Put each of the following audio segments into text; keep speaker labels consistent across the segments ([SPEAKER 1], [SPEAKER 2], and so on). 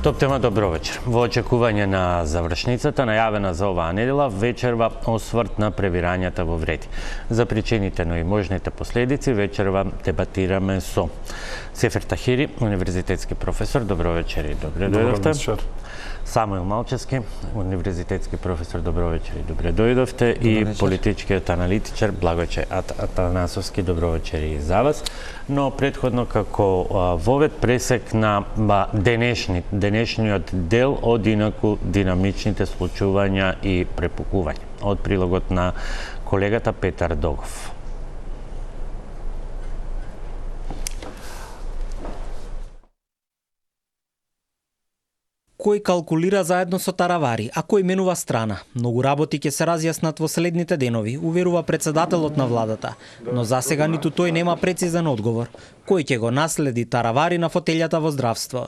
[SPEAKER 1] Топ тема, добро вечер. Во очекување на завршницата, најавена за оваа недела, вечерва осврт на превирањата во Вреди. За причините, но и можните последици, вечерва дебатираме со Сефер Тахири, универзитетски професор. Добро вечер и добре дојдовте.
[SPEAKER 2] Добро вечер.
[SPEAKER 1] Самуил Малчевски, универзитетски професор. Добро вечер и добре дојдовте. И политичкиот аналитичар Благојче Атанасовски. Добро вечер и за вас. Но предходно како вовед пресек на денешниот дел од инаку динамичните случувања и препукувања од прилогот на колегата Петар Догов.
[SPEAKER 3] Кој калкулира заедно со Таравари, а кој менува страна? Многу работи ќе се разјаснат во следните денови, уверува председателот на владата, но засега ниту тој нема прецизен одговор. Кој ќе го наследи Таравари на фотелјата во здравство?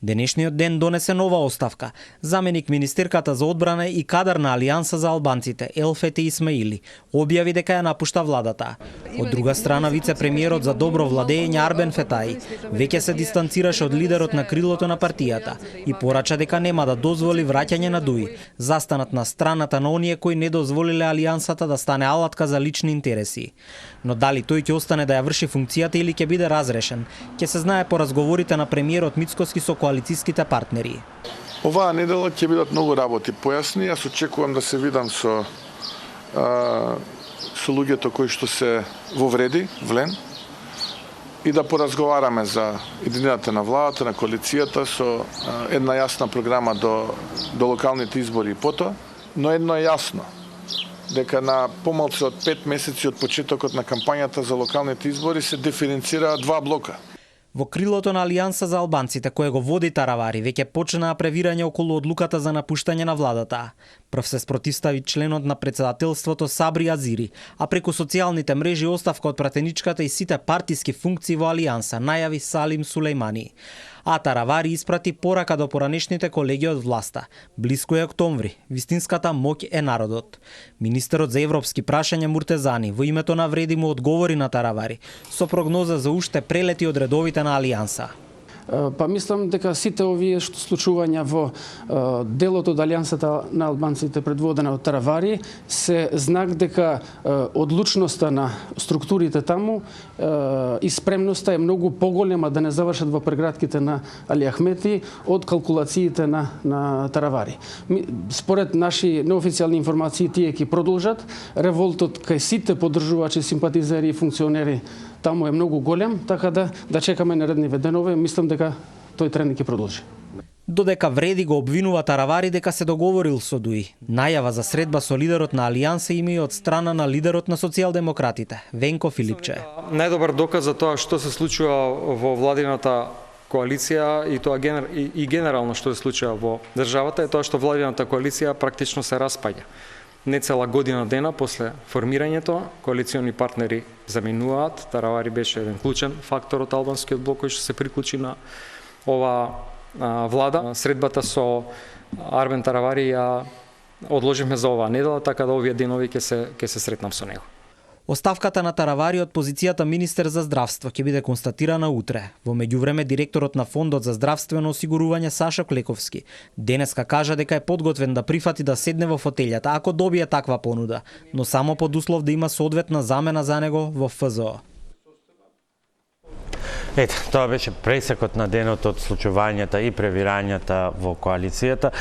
[SPEAKER 3] Денешниот ден донесе нова оставка. Заменик министерката за одбрана и кадар на Алијанса за албанците, Елфети Исмаили, објави дека ја напушта владата. Од друга страна, вице-премиерот за добро владење Арбен Фетаи веќе се дистанцираше од лидерот на крилото на партијата и порача дека нема да дозволи враќање на Дуи, застанат на страната на оние кои не дозволиле Алијансата да стане алатка за лични интереси. Но дали тој ќе остане да ја врши функцијата или ќе биде разрешен, ќе се знае по разговорите на премиерот Мицкоски со коалицијските партнери.
[SPEAKER 2] Оваа недела ќе бидат многу работи појасни. Јас очекувам да се видам со луѓето кои што се во Вреди, Влен, и да поразговараме за идејата на владата, на коалицијата со една јасна програма до локалните избори и потоа, но едно е јасно, дека на помалку од 5 месеци од почетокот на кампањата за локалните избори се диференцираат два блока.
[SPEAKER 3] Во крилото на Алијанса за албанците, кое го води Таравари, веќе почнаа превирање околу одлуката за напуштање на владата. Прв се спротивстави членот на председателството Сабри Азири, а преку социјалните мрежи оставка од пратеничката и сите партиски функции во Алијанса, најави Салим Сулејмани. А Таравари испрати порака до поранешните колеги од власта. Блиско е октомври, вистинската моќ е народот. Министерот за европски прашања Муртезани во името на Вреди му одговори на Таравари со прогноза за уште прелети од редовите на Алијанса.
[SPEAKER 4] Па мислам дека сите овие случувања во делот од Алијансата на албанците предводена од Таравари се знак дека одлучноста на структурите таму и спремноста е многу поголема да не завршат во прегратките на Али Ахмети од калкулациите на Таравари. Според наши неофицијални информации тие ќе продолжат. Револтот кај сите поддржувачи, симпатизери и функционери таму е многу голем, така да чекаме наредниве денови, мислам дека тој тренд ќе продолжи.
[SPEAKER 3] Додека Вреди го обвинува Таравари дека се договорил со Дуи. Најава за средба со лидерот на Алијанса има и од страна на лидерот на социјалдемократите, Венко Филипче.
[SPEAKER 5] Најдобар доказ за тоа што се случува во владината коалиција и тоа генерално што се случува во државата е тоа што владината коалиција практично се распаѓа. Не цела година дена после формирањето, коалициони партнери заминуваат. Таравари беше еден клучен фактор од албанскиот блок кој што се приклучи на оваа влада. Средбата со Арбен Таравари ја одложивме за оваа недела, така да овие денови ќе се сретнам со него.
[SPEAKER 3] Оставката на Таравари од позицијата министер за здравство ќе биде констатирана утре. Во меѓувреме директорот на Фондот за здравствено осигурување Саша Клековски денеска кажа дека е подготвен да прифати да седне во фотелјата ако добие таква понуда, но само под услов да има соодветна замена за него во ФЗО.
[SPEAKER 1] Ето, тоа беше пресекот на денот од случувањата и превирањата во коалицијата.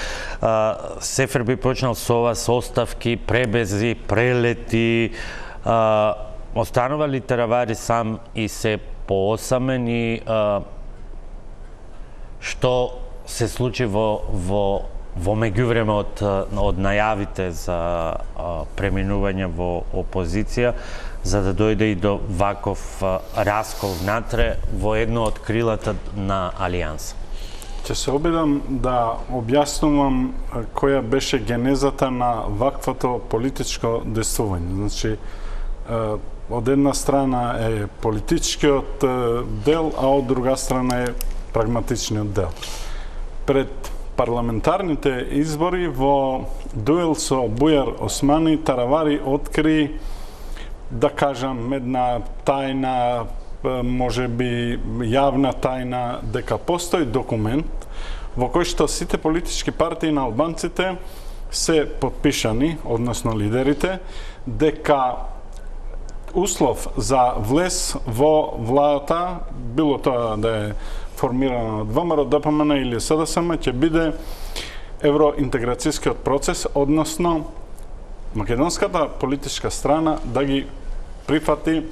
[SPEAKER 1] Сефер би почнал со ова, со оставки, пребези, прелети. Останува ли Таравари сам и се поосамен и што се случи во меѓувреме од најавите за преминување во опозиција, за да дојде и до ваков раскол внатре во едно од крилата на Алијанса?
[SPEAKER 2] Ќе се обидам да објаснувам која беше генезата на ваквото политичко действување. Значи, од една страна е политичкиот дел, а од друга страна е прагматичниот дел. Пред парламентарните избори во дуел со Бујар Османи, Таравари откри, да кажам, една тајна, може би јавна тајна, дека постои документ во кој што сите политички партии на албанците се подпишани, односно лидерите, дека услов за влез во владата, било тоа да е формирана од ВМРО, ДПМН или СДСМ, ќе биде евроинтеграцијскиот процес, односно македонската политичка страна да ги прифати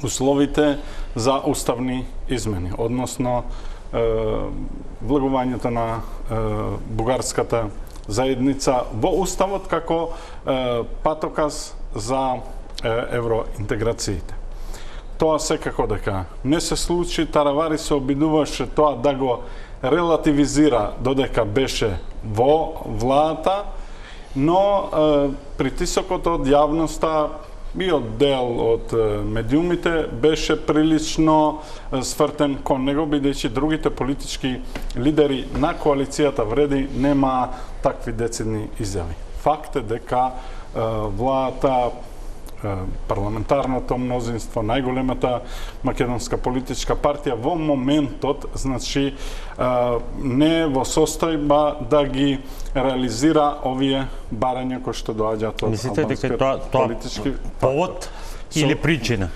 [SPEAKER 2] условите за уставни измени, односно влегувањето на бугарската заедница во уставот како патоказ за евроинтеграциите. Тоа секако дека не се случи, Таравари се обидуваше тоа да го релативизира додека беше во владата, но притисокот од јавноста и од дел од медиумите беше прилично свртен кон него, бидејќи другите политички лидери на коалицијата вреди нема такви децидни изјави. Факт е дека владата, парламентарното мнозинство, најголемата македонска политичка партија во моментот, значи, не е во состојба да ги реализира овие барања кои што доаѓаат од албанскиот политички
[SPEAKER 1] повод или причина?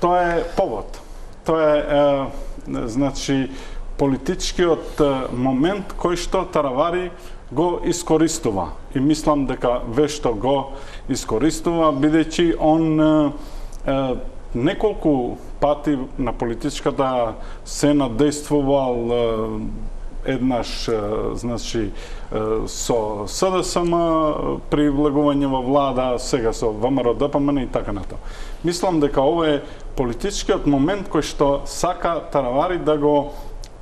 [SPEAKER 2] Тоа е повод. Тоа е значи политичкиот момент кој што Таравари го искористува. И мислам дека вешто го искористува, бидејќи он неколку пати на политичката сцена действувал еднаш значи со СДСМ при влегување во влада, сега со ВМРО, ДПМН и така натаму. Мислам дека ова е политичкиот момент кој што сака Таравари да го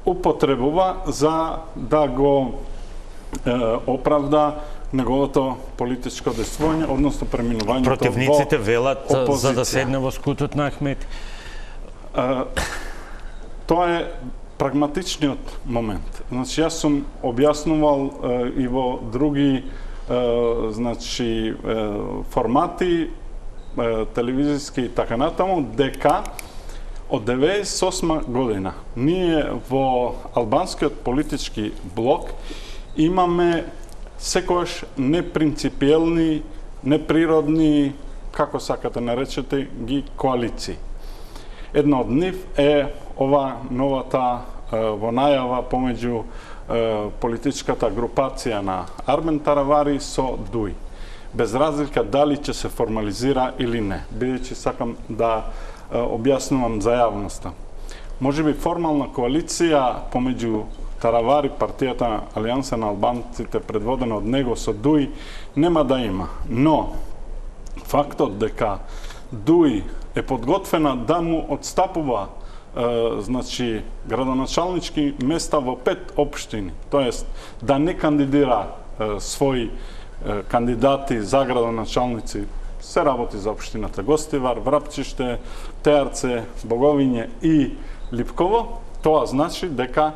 [SPEAKER 2] употребува за да го оправда неговото политичко действување, односно преминувањето во опозиција.
[SPEAKER 1] Противниците велат за да седне во скутот на Ахмети.
[SPEAKER 2] Тоа е прагматичниот момент. Значи, јас сум објаснувал и во други значи формати, телевизиски и така натаму, дека од 98 година ние во албанскиот политички блок имаме секојаш непринципиелни, неприродни, како сакате наречете ги, коалиции. Една од нив е ова новата во најава помеѓу политичката групација на Армен Таравари со ДУИ. Без разлика дали ќе се формализира или не, бидејќи сакам да објаснувам за јавноста. Можеби формална коалиција помеѓу Таравари, партијата Алијанса на албанците, предводена од него со ДУИ, нема да има. Но, фактот дека ДУИ е подготвена да му отстапува значи, градоначалнички места во 5 општини, тоест да не кандидира своји кандидати за градоначалници, се работи за општината Гостивар, Врапчиште, Теарце, Боговиње и Липково, тоа значи дека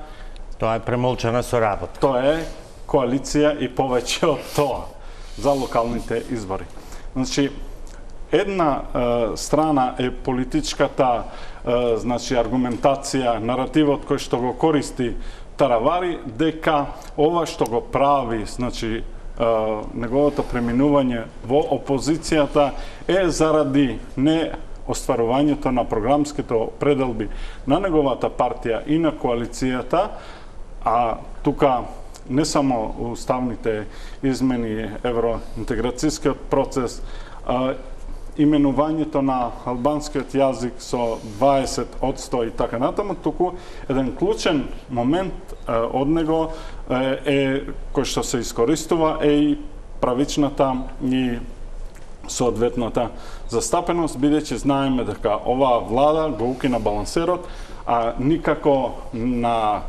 [SPEAKER 1] тоа е премолчана со работа.
[SPEAKER 2] Тоа е коалиција и повеќе од тоа за локалните избори. Значи, една страна е политичката значи аргументација, наративот кој што го користи Таравари, дека ова што го прави, значи неговото преминување во опозицијата е заради не остварувањето на програмските пределби на неговата партија и на коалицијата, а тука не само уставните измени, евроинтеграцијскиот процес, именувањето на албанскиот јазик со 20% и така натаму, туку еден клучен момент од него е кој што се искористува е и правичната и соодветната застапеност, бидејќи знаеме дека оваа влада го укина балансерот, а никако на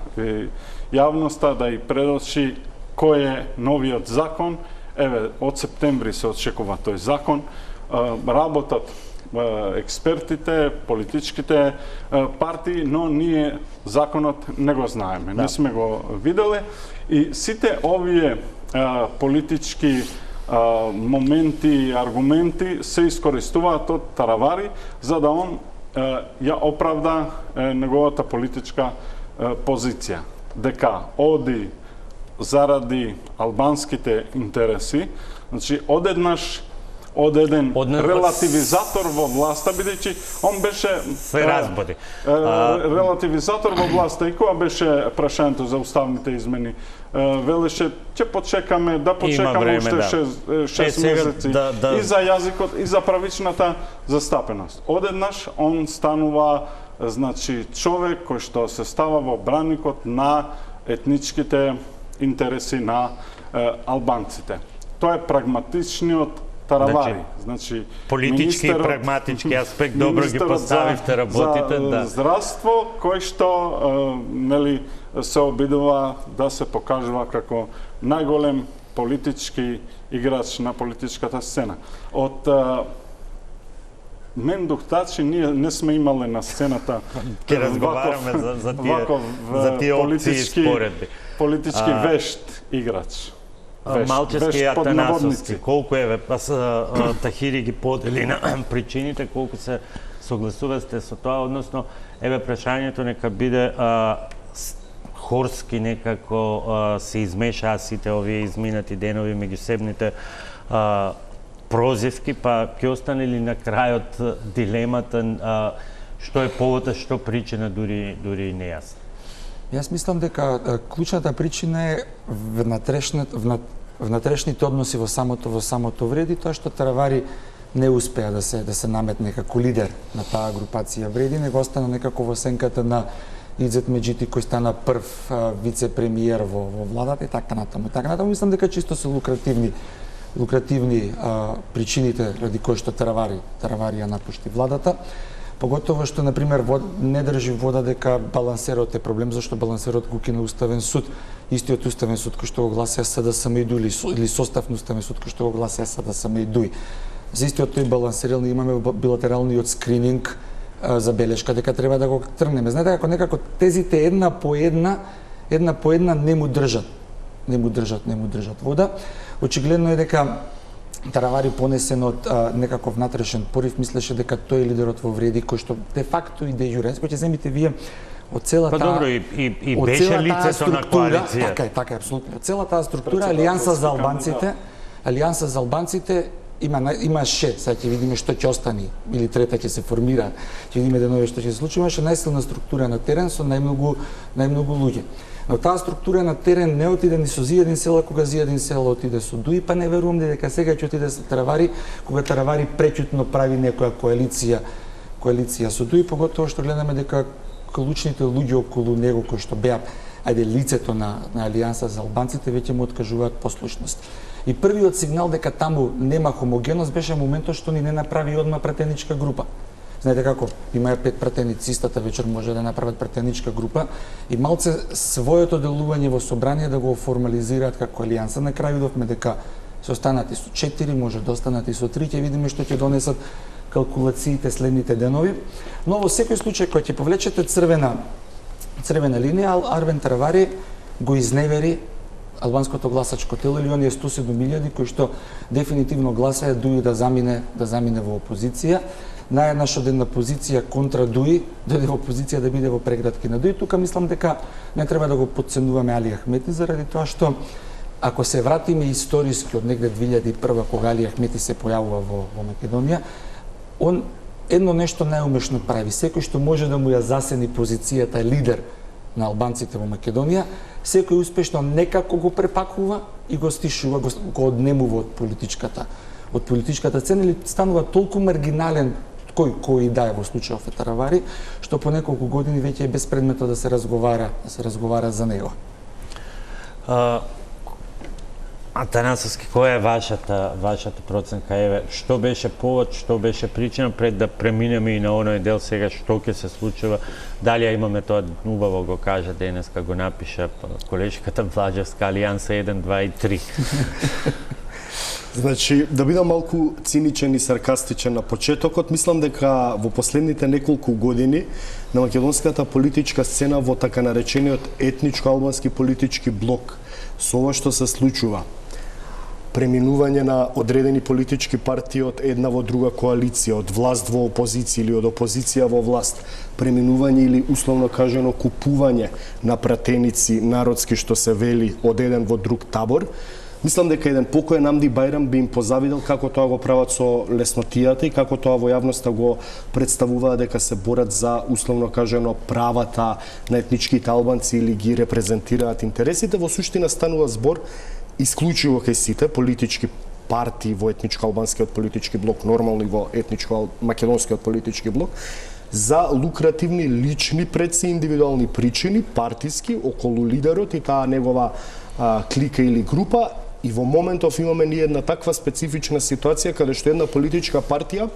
[SPEAKER 2] јавноста да и предочи кој е новиот закон. Еве, од септември се очекува тој закон. Работат експертите, политичките партии, но ние законот не го знаеме, не сме го виделе и сите овие политички моменти, аргументи се искористуваат од Таравари за да он ја оправда неговата политичка позиција. дека оди заради албанските интереси, значи одеднаш релативизатор во власта, бидејќи он беше
[SPEAKER 1] се разбуди.
[SPEAKER 2] Релативизатор во власта и кога беше прашањето за уставните измени, велеше ќе почекаме, да почекаме уште 6 месеци и за јазикот и за правичната застапеност. Одеднаш он станува значи човек кој што се става во браникот на етничките интереси на албанците. Тоа е прагматичниот Таравари, значи
[SPEAKER 1] политички и прагматички аспект добро ги поставивте работите,
[SPEAKER 2] за здравство кој што нели се обидува да се покажува како најголем политички играч на политичката сцена. Од мен доктачи ние не сме имале на сцената
[SPEAKER 1] ќе разговараме за тие опции и споредби.
[SPEAKER 2] Политички вешт играч.
[SPEAKER 1] Малчевски и Атанасовски, колку Тахири ги подели на причините, колку се согласувате со тоа, односно, прашањето нека биде хорски некако се измешаа сите овие изминати денови меѓусебните прозивки, па ќе остане ли на крајот дилемата што е повод, што причина дури нејасна?
[SPEAKER 6] Јас мислам дека клучната причина е внатрешните односи во самото вреди, тоа што Таравари не успеа да се наметне како лидер на таа групација вреди, него остана некако во сенката на Иdzet Меджити кој стана прв вице-премиер во владата и така натаму. Мислам дека чисто се лукративни причините ради кои што Таравари ја напушти владата. Поготово што, например, не држи вода дека балансерот е проблем, зашто балансерот го кина Уставен суд. Истиот Уставен суд кој што го гласува СДСМ и ДУИ, или состав на Уставен суд кој што го гласува СДСМ и ДУИ. За истиот тој балансер ние имаме билатералниот скрининг за белешка дека треба да го тргнеме. Знаете како некако тезите една по една не му држат вода. Очигледно е дека Таравари понесен од некаков внатрешен порив мислеше дека тој е лидерот во вреди кој што де факто и де јуре. Ќе земите вие од целата
[SPEAKER 1] добро и беше лицето на коалиција.
[SPEAKER 6] Така е, апсолутно. Целата таа структура Алијанса за албанците имаше, сега ќе видиме што ќе остане или трета ќе се формира. Ќе видиме денови што ќе се случи, имаше најсилна структура на терен со најмногу луѓе. Но таа структура на терен не отиде ни со Зијадин Села, кога Зијадин Села отиде со ДУИ, па не верувам дека сега ќе отиде со Таравари, кога Таравари пречутно прави некоја коалиција со ДУИ, поготово што гледаме дека клучните луѓе околу него кои што беа лицето на Алијанса за албанците веќе му откажуваат послушност. И првиот сигнал дека таму нема хомогеност беше моментот што ни не направи одма пратеничка група. Знаете како, имаја 5 пратеници, истата вечер може да направат пратеничка група и малце своето делување во собрание да го формализираат како алијанса. На крај видовме дека се останати со 4, може да останат и со 3, ќе видиме што ќе донесат калкулациите следните денови. Но во секој случај кој ќе повлечете црвена линија, Арвен Таравари го изневери албанското гласачко тело или оние 107.000 кои што дефинитивно гласаја ДУИ да замине во опозиција. Наједнаш од една позиција контра ДУИ, дојде во позиција да биде во преградки на ДУИ. Тука мислам дека не треба да го потценуваме Али Ахмети, заради тоа што ако се вратиме историски од негде 2001 кога Али Ахмети се појавува во Македонија, он едно нешто најумешно прави. Секој што може да му ја засени позицијата лидер на албанците во Македонија, секој успешно некако го препакува и го стишува, го однемува од политичката сцена или станува толку маргинален кој да е во случајов Таравари, што по неколку години веќе е безпредметно да се разговара за него.
[SPEAKER 1] Атанасовски, која е вашата проценка? Што беше повод, што беше причина пред да преминеме и на оној дел сега што ќе се случува? Дали имаме тоа убаво го кажа денеска, го напиша колешката Влаđевска алијанса 1, 2 и 3.
[SPEAKER 7] Значи, да бидам малку циничен и саркастичен на почетокот, мислам дека во последните неколку години на македонската политичка сцена во така наречениот етничко-албански политички блок со ова што се случува, преминување на одредени политички партии од една во друга коалиција, од власт во опозиција или од опозиција во власт, преминување или условно кажано купување на пратеници народски, што се вели, од еден во друг табор. Мислам дека еден покоен Амди Бајрам би им позавидел како тоа го прават со леснотијата и како тоа во јавноста го представуваат дека се борат за условно кажано правата на етничките албанци или ги репрезентираат интересите. Во суштина станува збор исклучиво кај сите политички партии во етничко-албанскиот политички блок, нормално и во етничко-македонскиот политички блок, за лукративни лични предси индивидуални причини, партиски, околу лидерот и таа негова клика или група. И во моментов имаме ние една таква специфична ситуација каде што една политичка партија,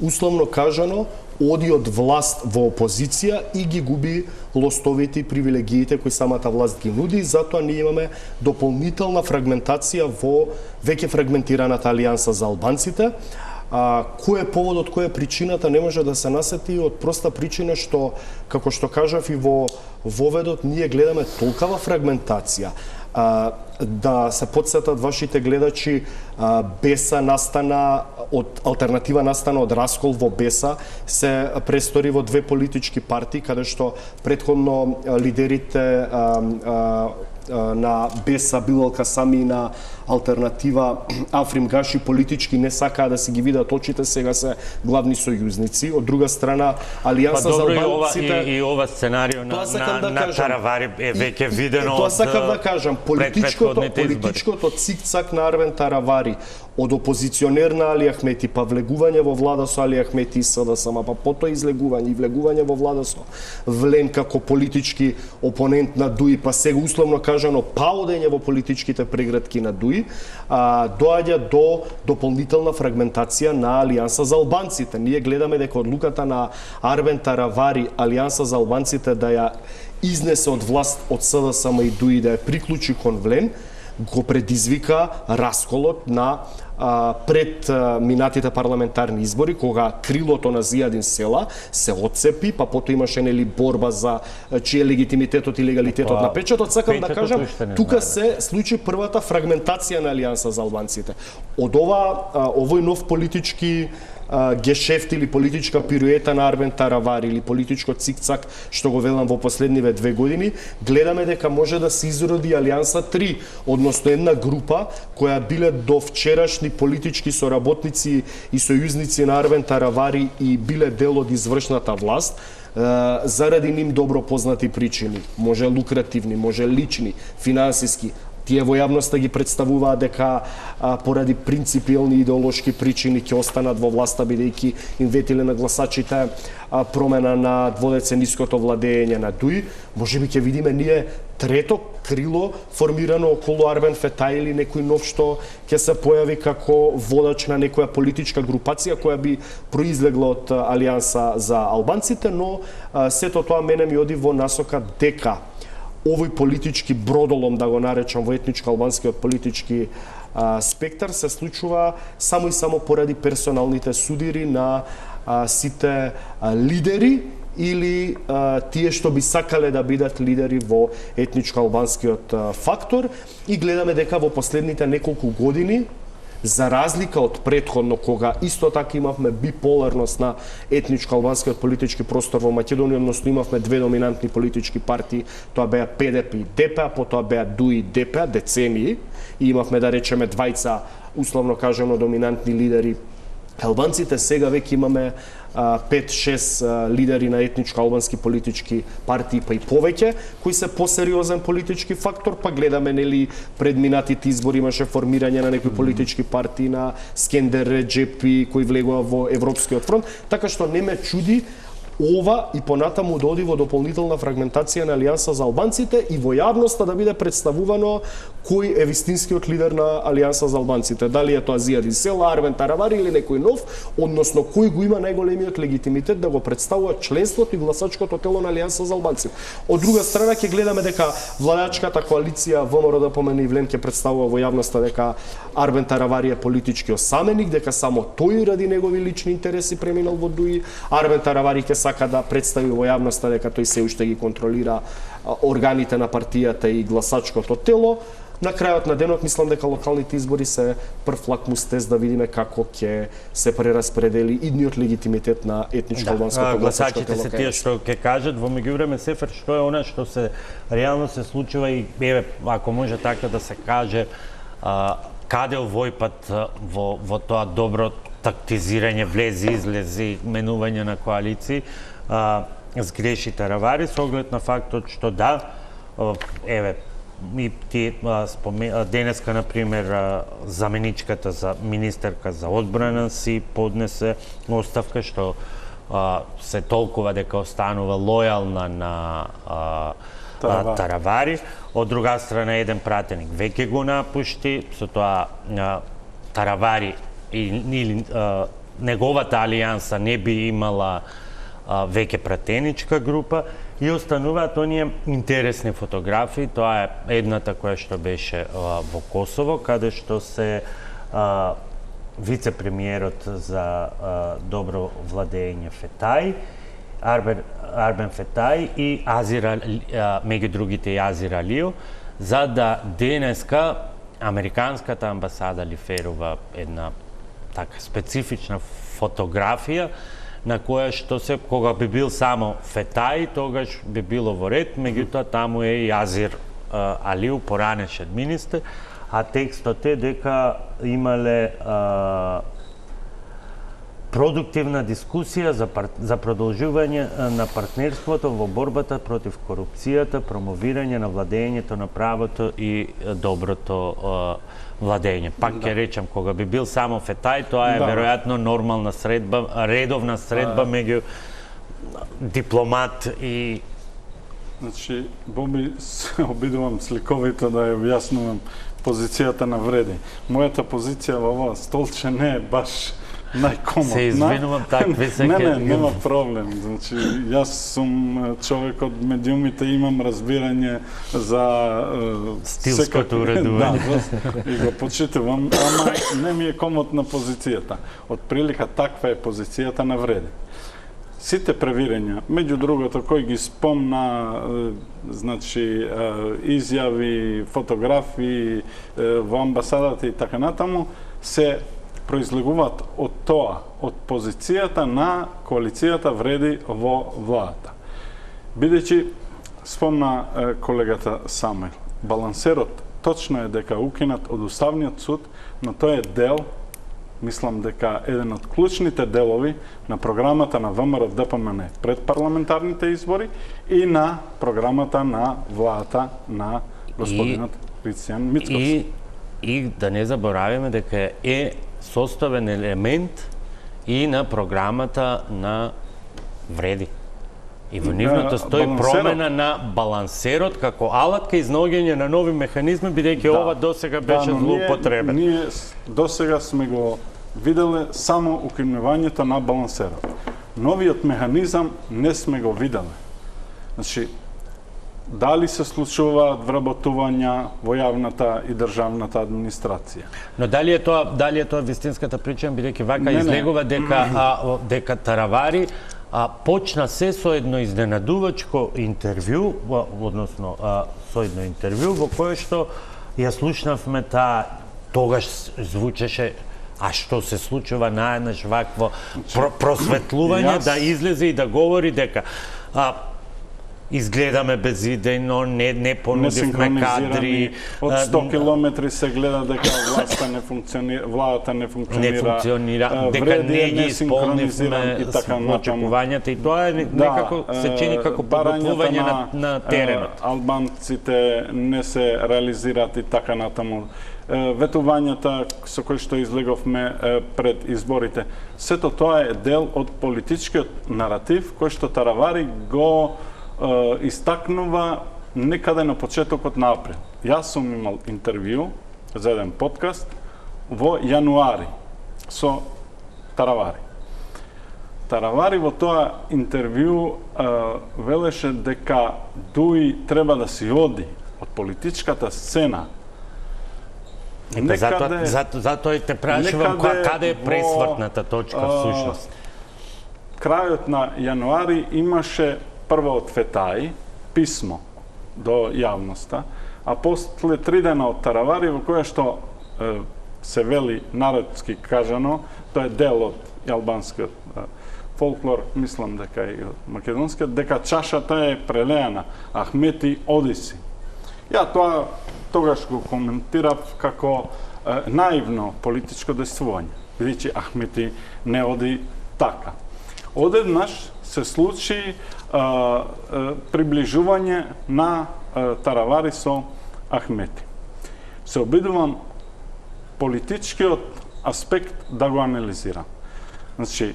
[SPEAKER 7] условно кажано, оди од власт во опозиција и ги губи лостовите и привилегиите кои самата власт ги нуди. Затоа ние имаме дополнителна фрагментација во веќе фрагментираната алијанса за албанците. Кој е поводот, која е причината, не може да се насети од проста причина што, како што кажав и во воведот, ние гледаме толкава фрагментација. Да се подсетат вашите гледачи, БЕСА настана од алтернатива настана од раскол во БЕСА, се престори во две политички партии, каде што претходно лидерите на БЕСА, Билал Касами и на алтернатива Африм Гаши политички не сакаа да си ги видат очите, сега се главни сојузници. Од друга страна, Алијанса за албанците...
[SPEAKER 1] И ова сценарио на Таравари е веќе видено
[SPEAKER 7] тоа сакам да кажам, политичкото цик-цак на Арвен Таравари, од опозиционер на Али Ахмети, па влегување во влада со Али Ахмети и СДСМ, па потоа излегување и влегување во влада со Влен како политички опонент на Дуи, па сега условно кажано паодење во политичките преградки на Дуи, доаѓа до дополнителна фрагментација на Алијанса за албанците. Ние гледаме дека одлуката на Арвен Таравари, Алијанса за албанците да ја изнесе од власт од СДСМ и Дуи, да ја приклучи кон Влен, го предизвика расколот на пред минатите парламентарни избори, кога крилото на Зијадин Села се отцепи, па потоа имаше нели борба за чиј е легитимитетот и легалитетот на печатот. Сакам да кажам, тука се случи првата фрагментација на Алијанса за албанците. Од овој нов политички гешефт или политичка пируета на Арвен Таравари или политичко цик-цак што го велам во последниве 2 години, гледаме дека може да се изроди Алијанса 3, односно една група која биле до вчерашни политички соработници и сојузници на Арвен Таравари и биле дел од извршната власт, заради ним добро познати причини, може лукративни, може лични, финансиски. Тие во јавноста ги представуваат дека поради принципиелни идеолошки причини ќе останат во власта, бидејќи им ветиле на гласачите промена на дводецениското владење на Дуи. Можеби ќе видиме ние трето крило формирано околу Арвен Фетај или некој нов што ќе се појави како водач на некоја политичка групација која би произлегла од Алијанса за албанците, но сето тоа мене ми оди во насока дека овој политички бродолом, да го наречам, во етничко-албанскиот политички спектар се случува само и само поради персоналните судири на сите лидери или тие што би сакале да бидат лидери во етничко-албанскиот фактор. И гледаме дека во последните неколку години, за разлика од претходно, кога исто така имавме биполарност на етничко-албанскиот политички простор во Македонија, односно имавме две доминантни политички партии, тоа беа ПДП и ДП, потоа беа ДУИ и ДП, децении, и имавме, да речеме, двајца, условно кажано, доминантни лидери. Албанците сега веќе имаме 5-6 лидери на етничко-албански политички партии, па и повеќе, кои се посериозен политички фактор, па гледаме, нели, пред минатите избори имаше формирање на некои политички партии на Скендер Реджепи, кои влегува во Европскиот фронт, така што не ме чуди ова и понатаму да оди во дополнителна фрагментација на Алијанса за албанците и во јавноста да биде представувано кој е вистинскиот лидер на Алијанса за албанците. Дали е тоа Зијадин Села, Арвен Таравари или некој нов, односно кој го има најголемиот легитимитет да го представува членството и гласачкото тело на Алијанса за албанците. Од друга страна ќе гледаме дека владачката коалиција ВМРО да помени Влен ќе представува во јавноста дека Арвен Таравари е политички осаменик, дека само тој ради негови лични интереси преминал во Дуи, Арвен Таравари ќе сака да представи во јавноста дека тој се уште ги контролира органите на партијата и гласачкото тело. На крајот на денот мислам дека локалните избори се прв лакмус тест да видиме како ќе се прераспредели идниот легитимитет на етничко албанското гласачко тело.
[SPEAKER 1] Гласачите се тие што ќе кажат, во меѓувреме Сефер што е она што се реално се случува и еве ако може така да се каже каде овој пат во тоа добро тактизирање, влези, излези, менување на коалиции, сгреши Таравари со оглед на фактот што да, еве, и ти денеска, например, заменичката за министерка за одбрана си поднесе оставка што се толкува дека останува лојална на Таравари. Од друга страна, еден пратеник веќе го напушти, со тоа Таравари или неговата алијанса не би имала веќе пратеничка група и остануваат оние интересни фотографии. Тоа е едната која што беше во Косово, каде што се вице-премиерот за добро владење Фетај, Арбен Фетај и меѓу другите и Азир Алио, за да денеска американската амбасада лиферува една така специфична фотографија на која што се кога би бил само Фетај, тогаш би било во ред, меѓутоа таму е и Азир Алиу, поранешен министер, а текстот е дека имале продуктивна дискусија за продолжување на партнерството во борбата против корупцијата, промовирање на владењето на правото и доброто владење. Пак ќе речам, кога би бил само Фетај, тоа е веројатно нормална средба, редовна средба меѓу дипломат и...
[SPEAKER 2] Значи, Боби, се обидувам сликовито да ја објаснувам позицијата на Вреди. Мојата позиција во ова столче не е баш најкомотна.
[SPEAKER 1] Се извинувам, такви се...
[SPEAKER 2] Не, нема проблем. Значи, јас сум човек од медиумите, имам разбирање за
[SPEAKER 1] стилското уредување.
[SPEAKER 2] Да, и го почитувам, ама не ми е комотна позицијата. Од прилика таква е позицијата на Вреди. Сите превирења, меѓу другото, кој ги спомна, значи, изјави, фотографии во амбасадата и така натаму, се произлегуваат од тоа, од позицијата на коалицијата Вреди во владата. Бидејќи, спомна колегата Самуил, балансерот точно е дека укинат од Уставниот суд, но тој е дел, мислам дека еден од клучните делови на програмата на ВМРО ДПМН пред парламентарните избори и на програмата на владата на господинот Кристијан Мицкоски.
[SPEAKER 1] И да не забораваме дека е составен елемент и на програмата на Вреди. И во нивното стои промена на балансерот како алатка и изнаоѓање на нови механизми, бидејќи ова досега беше злоупотребен.
[SPEAKER 2] Ние досега сме го виделе само укинувањето на балансерот. Новиот механизам не сме го виделе. Значи, дали се случуваат вработувања во јавната и државната администрација?
[SPEAKER 1] Но дали е тоа вистинската причина, бидејќи вака излегува дека Таравари почна се со едно изненадувачко интервју, односно со едно интервју во кое што ја слушнавме тогаш звучеше а што се случува наеднаш вакво просветлување да излезе и да говори дека изгледаме безидејно, не понудивме кадри.
[SPEAKER 2] Од 100 километри се гледа дека владата не функционира,
[SPEAKER 1] дека не ги исполнивме очекувањата и тоа некако се чини како подготвување на теренот.
[SPEAKER 2] Албанците не се реализираат и така натаму. Ветувањата со кои што излеговме пред изборите. Сето тоа е дел од политичкиот наратив кој што Таравари го истакнува некаде на почетокот на април. Јас сум имал интервју за еден подкаст во јануари со Таравари. Таравари во тоа интервју велеше дека Дуи треба да си оди од политичката сцена.
[SPEAKER 1] Затоа те прашувам каде е пресвртната точка всушност.
[SPEAKER 2] крајот на јануари имаше прво од Фетај писмо до јавноста, а после 3 дена од Таравари во кое што се вели народски кажано, тоа е дел од албанскиот фолклор, мислам дека и од македонскиот, дека чашата е прелеана, Ахмети одиси. Ја тоа тогаш го коментирав како наивно политичко действување, бидејќи Ахмети не оди така. Одеднаш се случи приближување на Таравари со Ахмети. Се обидувам политичкиот аспект да го анализирам. Значи,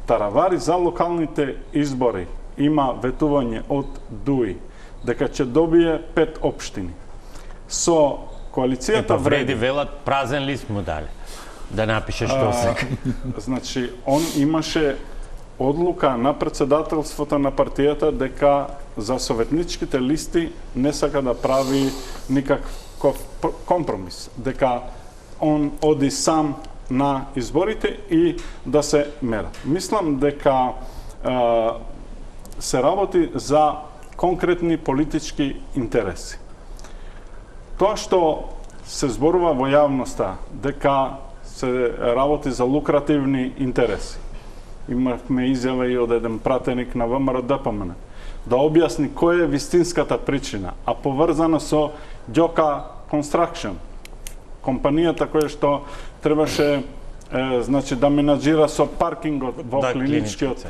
[SPEAKER 2] Таравари за локалните избори има ветување од ДУИ, дека ќе добие 5 општини. Со коалицијата
[SPEAKER 1] вреди велат празен лист му дали да напише што сака.
[SPEAKER 2] Значи, он имаше одлука на председателството на партијата дека за советничките листи не сака да прави никаков компромис, дека он оди сам на изборите и да се мера. Мислам дека се работи за конкретни политички интереси. Тоа што се зборува во јавноста дека се работи за лукративни интереси. Имавме изјава и од еден пратеник на ВМРО ДПМН да објасни која е вистинската причина, а поврзано со Ѓока Construction, компанијата која што требаше значи да менаџира со паркингот во клиничкиот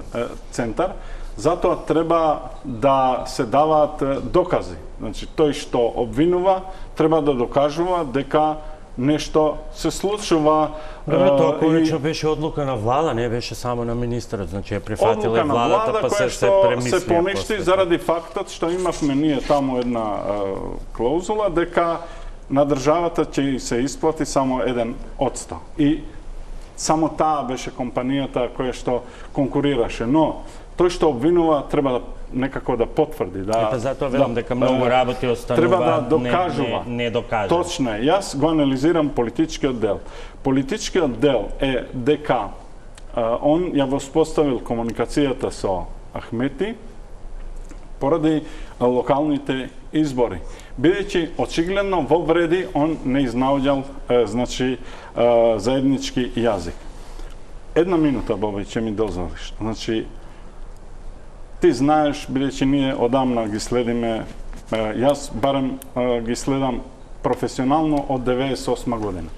[SPEAKER 2] центар. Затоа треба да се даваат докази. Значи тој што обвинува треба да докажува дека нешто се случува.
[SPEAKER 1] Тоа конечно беше одлука на влада, не беше само на министерот, значи ја прифатила и владата, па се премислија.
[SPEAKER 2] Се поништи заради фактот што имавме ние таму една клаузула дека на државата ќе се исплати само 1%. И само таа беше компанијата која што конкурираше, но тој што обвинува треба да некако да потврди, да.
[SPEAKER 1] Затоа велам дека многу работи останува
[SPEAKER 2] треба да докажува.
[SPEAKER 1] Не докажува.
[SPEAKER 2] Точно е. Јас го анализирам политичкиот дел. Политичкиот дел е дека он ја воспоставил комуникацијата со Ахмети поради локалните избори. Бидејќи очигледно во вреди он не изнаоѓал значи заеднички јазик. Една минута, Боби, ќе ми дозволиш. Значи ти знаеш, бидејќи ние одамна ги следиме, јас барем ги следам професионално од 98 година.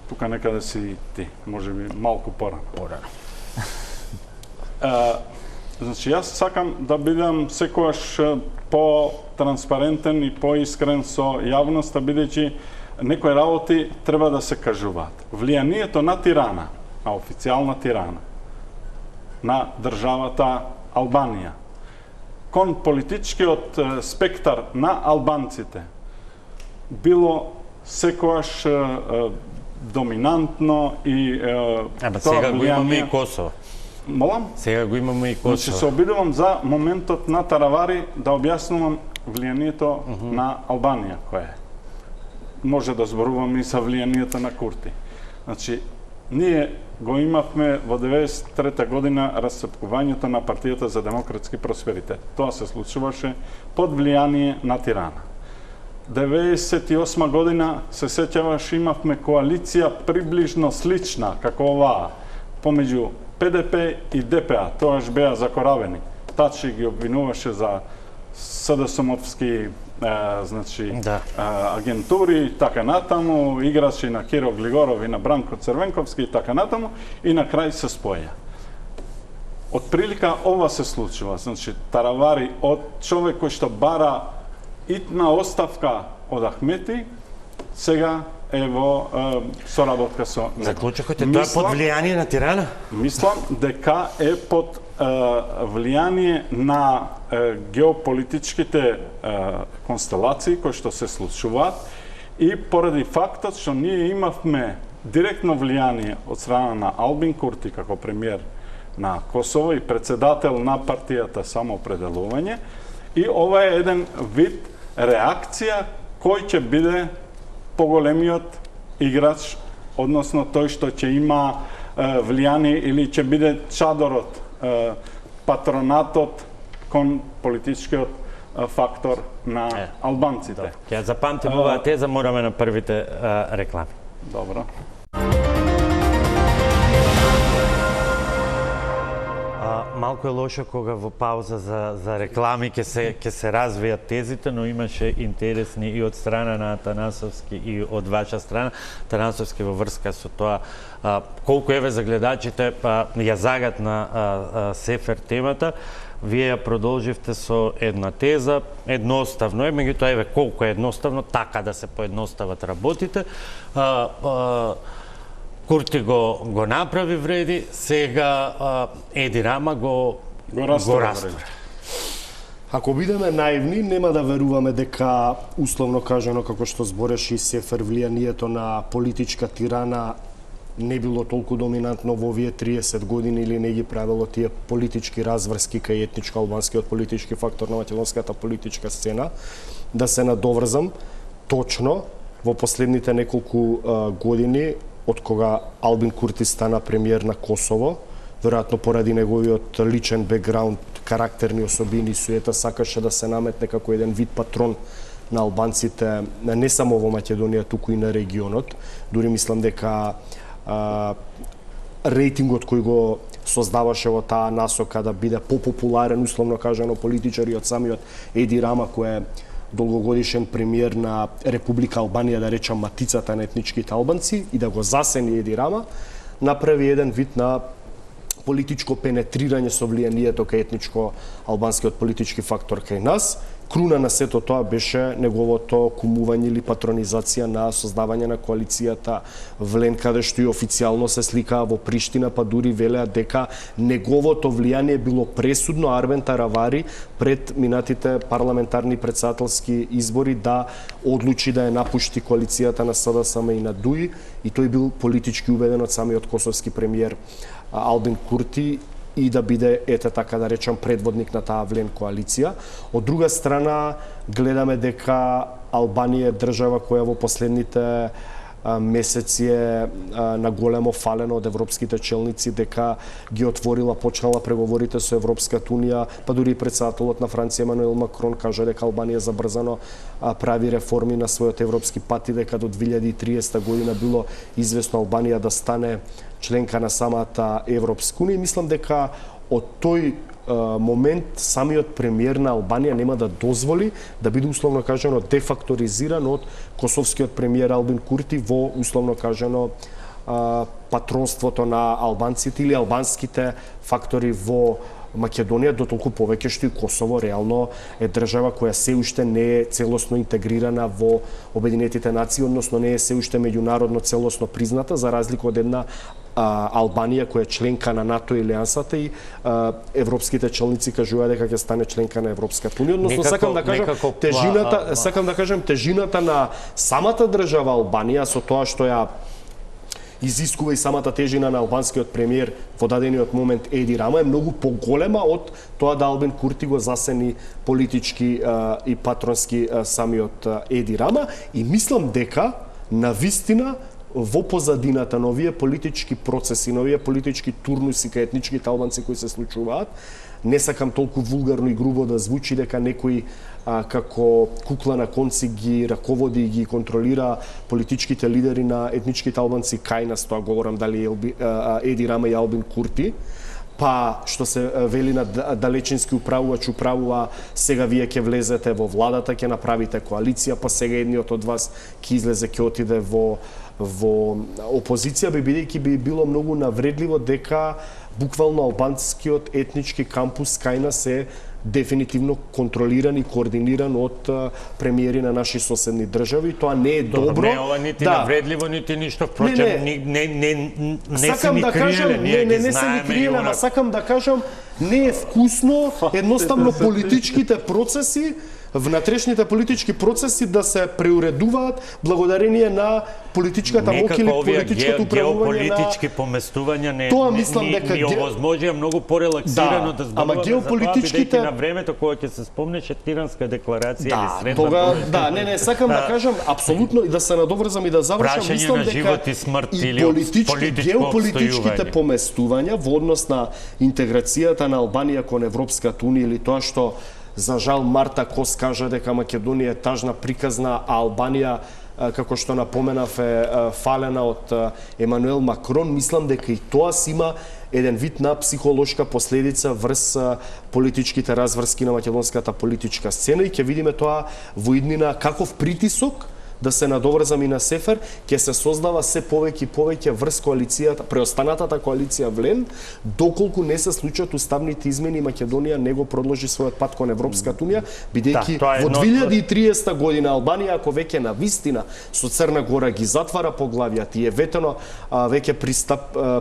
[SPEAKER 2] Тука некаде си ти, можеби малку порано. Значи, јас сакам да бидам секогаш по-транспарентен и по-искрен со јавноста, бидејќи некои работи треба да се кажуваат. Влијанието на Тирана, а официјална Тирана, на државата Албанија, кон политичкиот спектар на албанците, било секогаш доминантно и
[SPEAKER 1] сега го имаме и Косово.
[SPEAKER 2] Молам?
[SPEAKER 1] Сега го имаме и Косово.
[SPEAKER 2] Значи се обидувам за моментот на Таравари да објаснувам влијанието на Албанија кој е. Може да зборувам и за влијанието на Курти. Значи, ние го имавме во 93 година расцепкувањето на партијата за демократски просперитет. Тоа се случуваше под влијание на Тирана. 98 година се сеќаваш имавме коалиција приближно слична како оваа помеѓу ПДП и ДПА. Тоаш беа закоравени. Тачи ги обвинуваше за СДСМовски значи агентури, така натаму, играчи на Киро Глигоров и на Бранко Црвенковски и така натаму, и на крај се споја. Од прилика ова се случува, значи Таравари од човек кој што бара итна оставка од Ахмети, сега е во соработка со него.
[SPEAKER 1] Заклучокот е тоа под влијание на Тирана?
[SPEAKER 2] Мислам дека е под влијание на геополитичките констелации кои што се случуваат и поради фактот што ние имавме директно влијание од страна на Албин Курти како премиер на Косово и председател на партијата Самоопределување, и ова е еден вид реакција кој ќе биде поголемиот играч, односно тој што ќе има влијание или ќе биде чадорот патронатот кон политичкиот фактор на албанците.
[SPEAKER 1] Ќе запамтим оваа теза, мораме на првите реклами.
[SPEAKER 2] Добро.
[SPEAKER 1] Малку е лошо кога во пауза за реклами ќе се развијат тезите, но имаше интересни и од страна на Атанасовски и од ваша страна. Атанасовски во врска со тоа колку еве за гледачите ја загатна Сефер темата. Вие ја продолживте со една теза, едноставно е, меѓутоа еве колку е едноставно така да се поедностават работите. Курти го направи вреди, сега Еди Рама го раствора.
[SPEAKER 7] Ако бидеме наивни, нема да веруваме дека, условно кажано, како што збореше и Сефер, влијанието на политичка тирана не било толку доминантно во овие 30 години или не ги правило тие политички разврски кај етничко-албанскиот политички фактор на македонската политичка сцена. Да се надоврзам, точно во последните неколку години, од кога Албин Курти стана премиер на Косово, веројатно поради неговиот личен бекграунд, карактерни особини, суета, сакаше да се наметне како еден вид патрон на албанците, не само во Македонија, туку и на регионот. Дури мислам дека рейтингот кој го создаваше во таа насока да биде попопуларен, условно кажано, политичар и од самиот Еди Рама, кој е долгогодишен премиер на Република Албанија, да речам матицата на етничките албанци, и да го засени Еди Рама, направи еден вид на политичко пенетрирање со влијанието кај етничко-албанскиот политички фактор кај нас. Круна на сето тоа беше неговото кумување или патронизација на создавање на коалицијата Влен, каде што и официјално се сликаа во Приштина, па дури велеа дека неговото влијание било пресудно Арбен Таравари пред минатите парламентарни председателски избори да одлучи да ја напушти коалицијата на СДСМ и на ДУИ, и тој бил политички убеден од самиот косовски премиер Албин Курти и да биде, ете така да речам, предводник на таа Влен коалиција. Од друга страна, гледаме дека Албанија е држава која во последните месеци е на големо фалено од европските челници, дека ги отворила, почнала преговорите со Европската Унија, па дури и председателот на Франција Емануел Макрон кажа дека Албанија забрзано прави реформи на својот европски пат и дека до 2030 година било известно Албанија да стане членка на самата Европска Унија. Мислам дека од тој момент самиот премиер на Албанија нема да дозволи да биде условно кажано дефакторизиран од косовскиот премиер Албин Курти во условно кажано патронството на албанците или албанските фактори во Македонија, дотолку повеќе што и Косово реално е држава која се уште не е целосно интегрирана во Обединетите нации, односно не е се уште меѓународно целосно призната, за разлика од една Албанија која е членка на НАТО и Алијансата, и европските челници кажуваат дека ќе стане членка на Европската Унија. Односно сакам да кажам тежината на самата држава Албанија со тоа што ја изискува и самата тежина на албанскиот премиер во дадениот момент Еди Рама е многу поголема од тоа да Албин Курти го засени политички и патронски самиот Еди Рама, и мислам дека навистина во позадината на овие политички процеси, на овие политички турнуси кај етничките албанци кои се случуваат, не сакам толку вулгарно и грубо да звучи дека некој како кукла на конци ги раководи и ги контролира политичките лидери на етничките албанци кај нас, тоа говорам дали Еди Рама и Албин Курти, па што се вели на далечински управува, сега вие ќе влезете во владата, ќе направите коалиција, па сега едниот од вас ќе излезе, ќе отиде во опозиција, бидејќи би било многу навредливо дека буквално албанскиот етнички кампус кај нас е дефинитивно контролиран и координиран од премиери на наши соседни држави. Тоа не е добро.
[SPEAKER 1] Не ова нити навредливо, нити ништо, впрочем, не се ни криеле, ние ги знаеме.
[SPEAKER 7] Ама сакам да кажам Не е вкусно, едноставно политичките процеси, внатрешните политички процеси да се преуредуваат благодарение на политичката моќ или политичкото управување на
[SPEAKER 1] геополитички поместувања не
[SPEAKER 7] тоа мислам дека
[SPEAKER 1] ни овозможија многу порелаксирано да зборуваме
[SPEAKER 7] ама геополитичките
[SPEAKER 1] за тоа, на времето кога ќе се спомнеше Тиранска декларација или Средна
[SPEAKER 7] тога не сакам да кажам апсолутно и да се надоврзам и да завршам, мислам дека и геополитичките поместувања во однос на интеграцијата на Албанија кон Европската унија или тоа што за жал Марта Кос кажа дека Македонија е тажна приказна, а Албанија како што напоменав е фалена од Емануел Макрон, мислам дека и тоа си има еден вид на психолошка последица врз политичките разврски на македонската политичка сцена и ќе видиме тоа во иднина каков притисок да се надоврзам и на Сефер, ќе се создава се повеќе и повеќе врз коалицијата, преостанатата коалиција Влен, доколку не се случат уставните измени, Македонија не го продолжи својот пат кон Европската унија, бидејќи во 2030 година Албанија, ако веќе на вистина со Црна Гора ги затвара поглавјата и е ветено веќе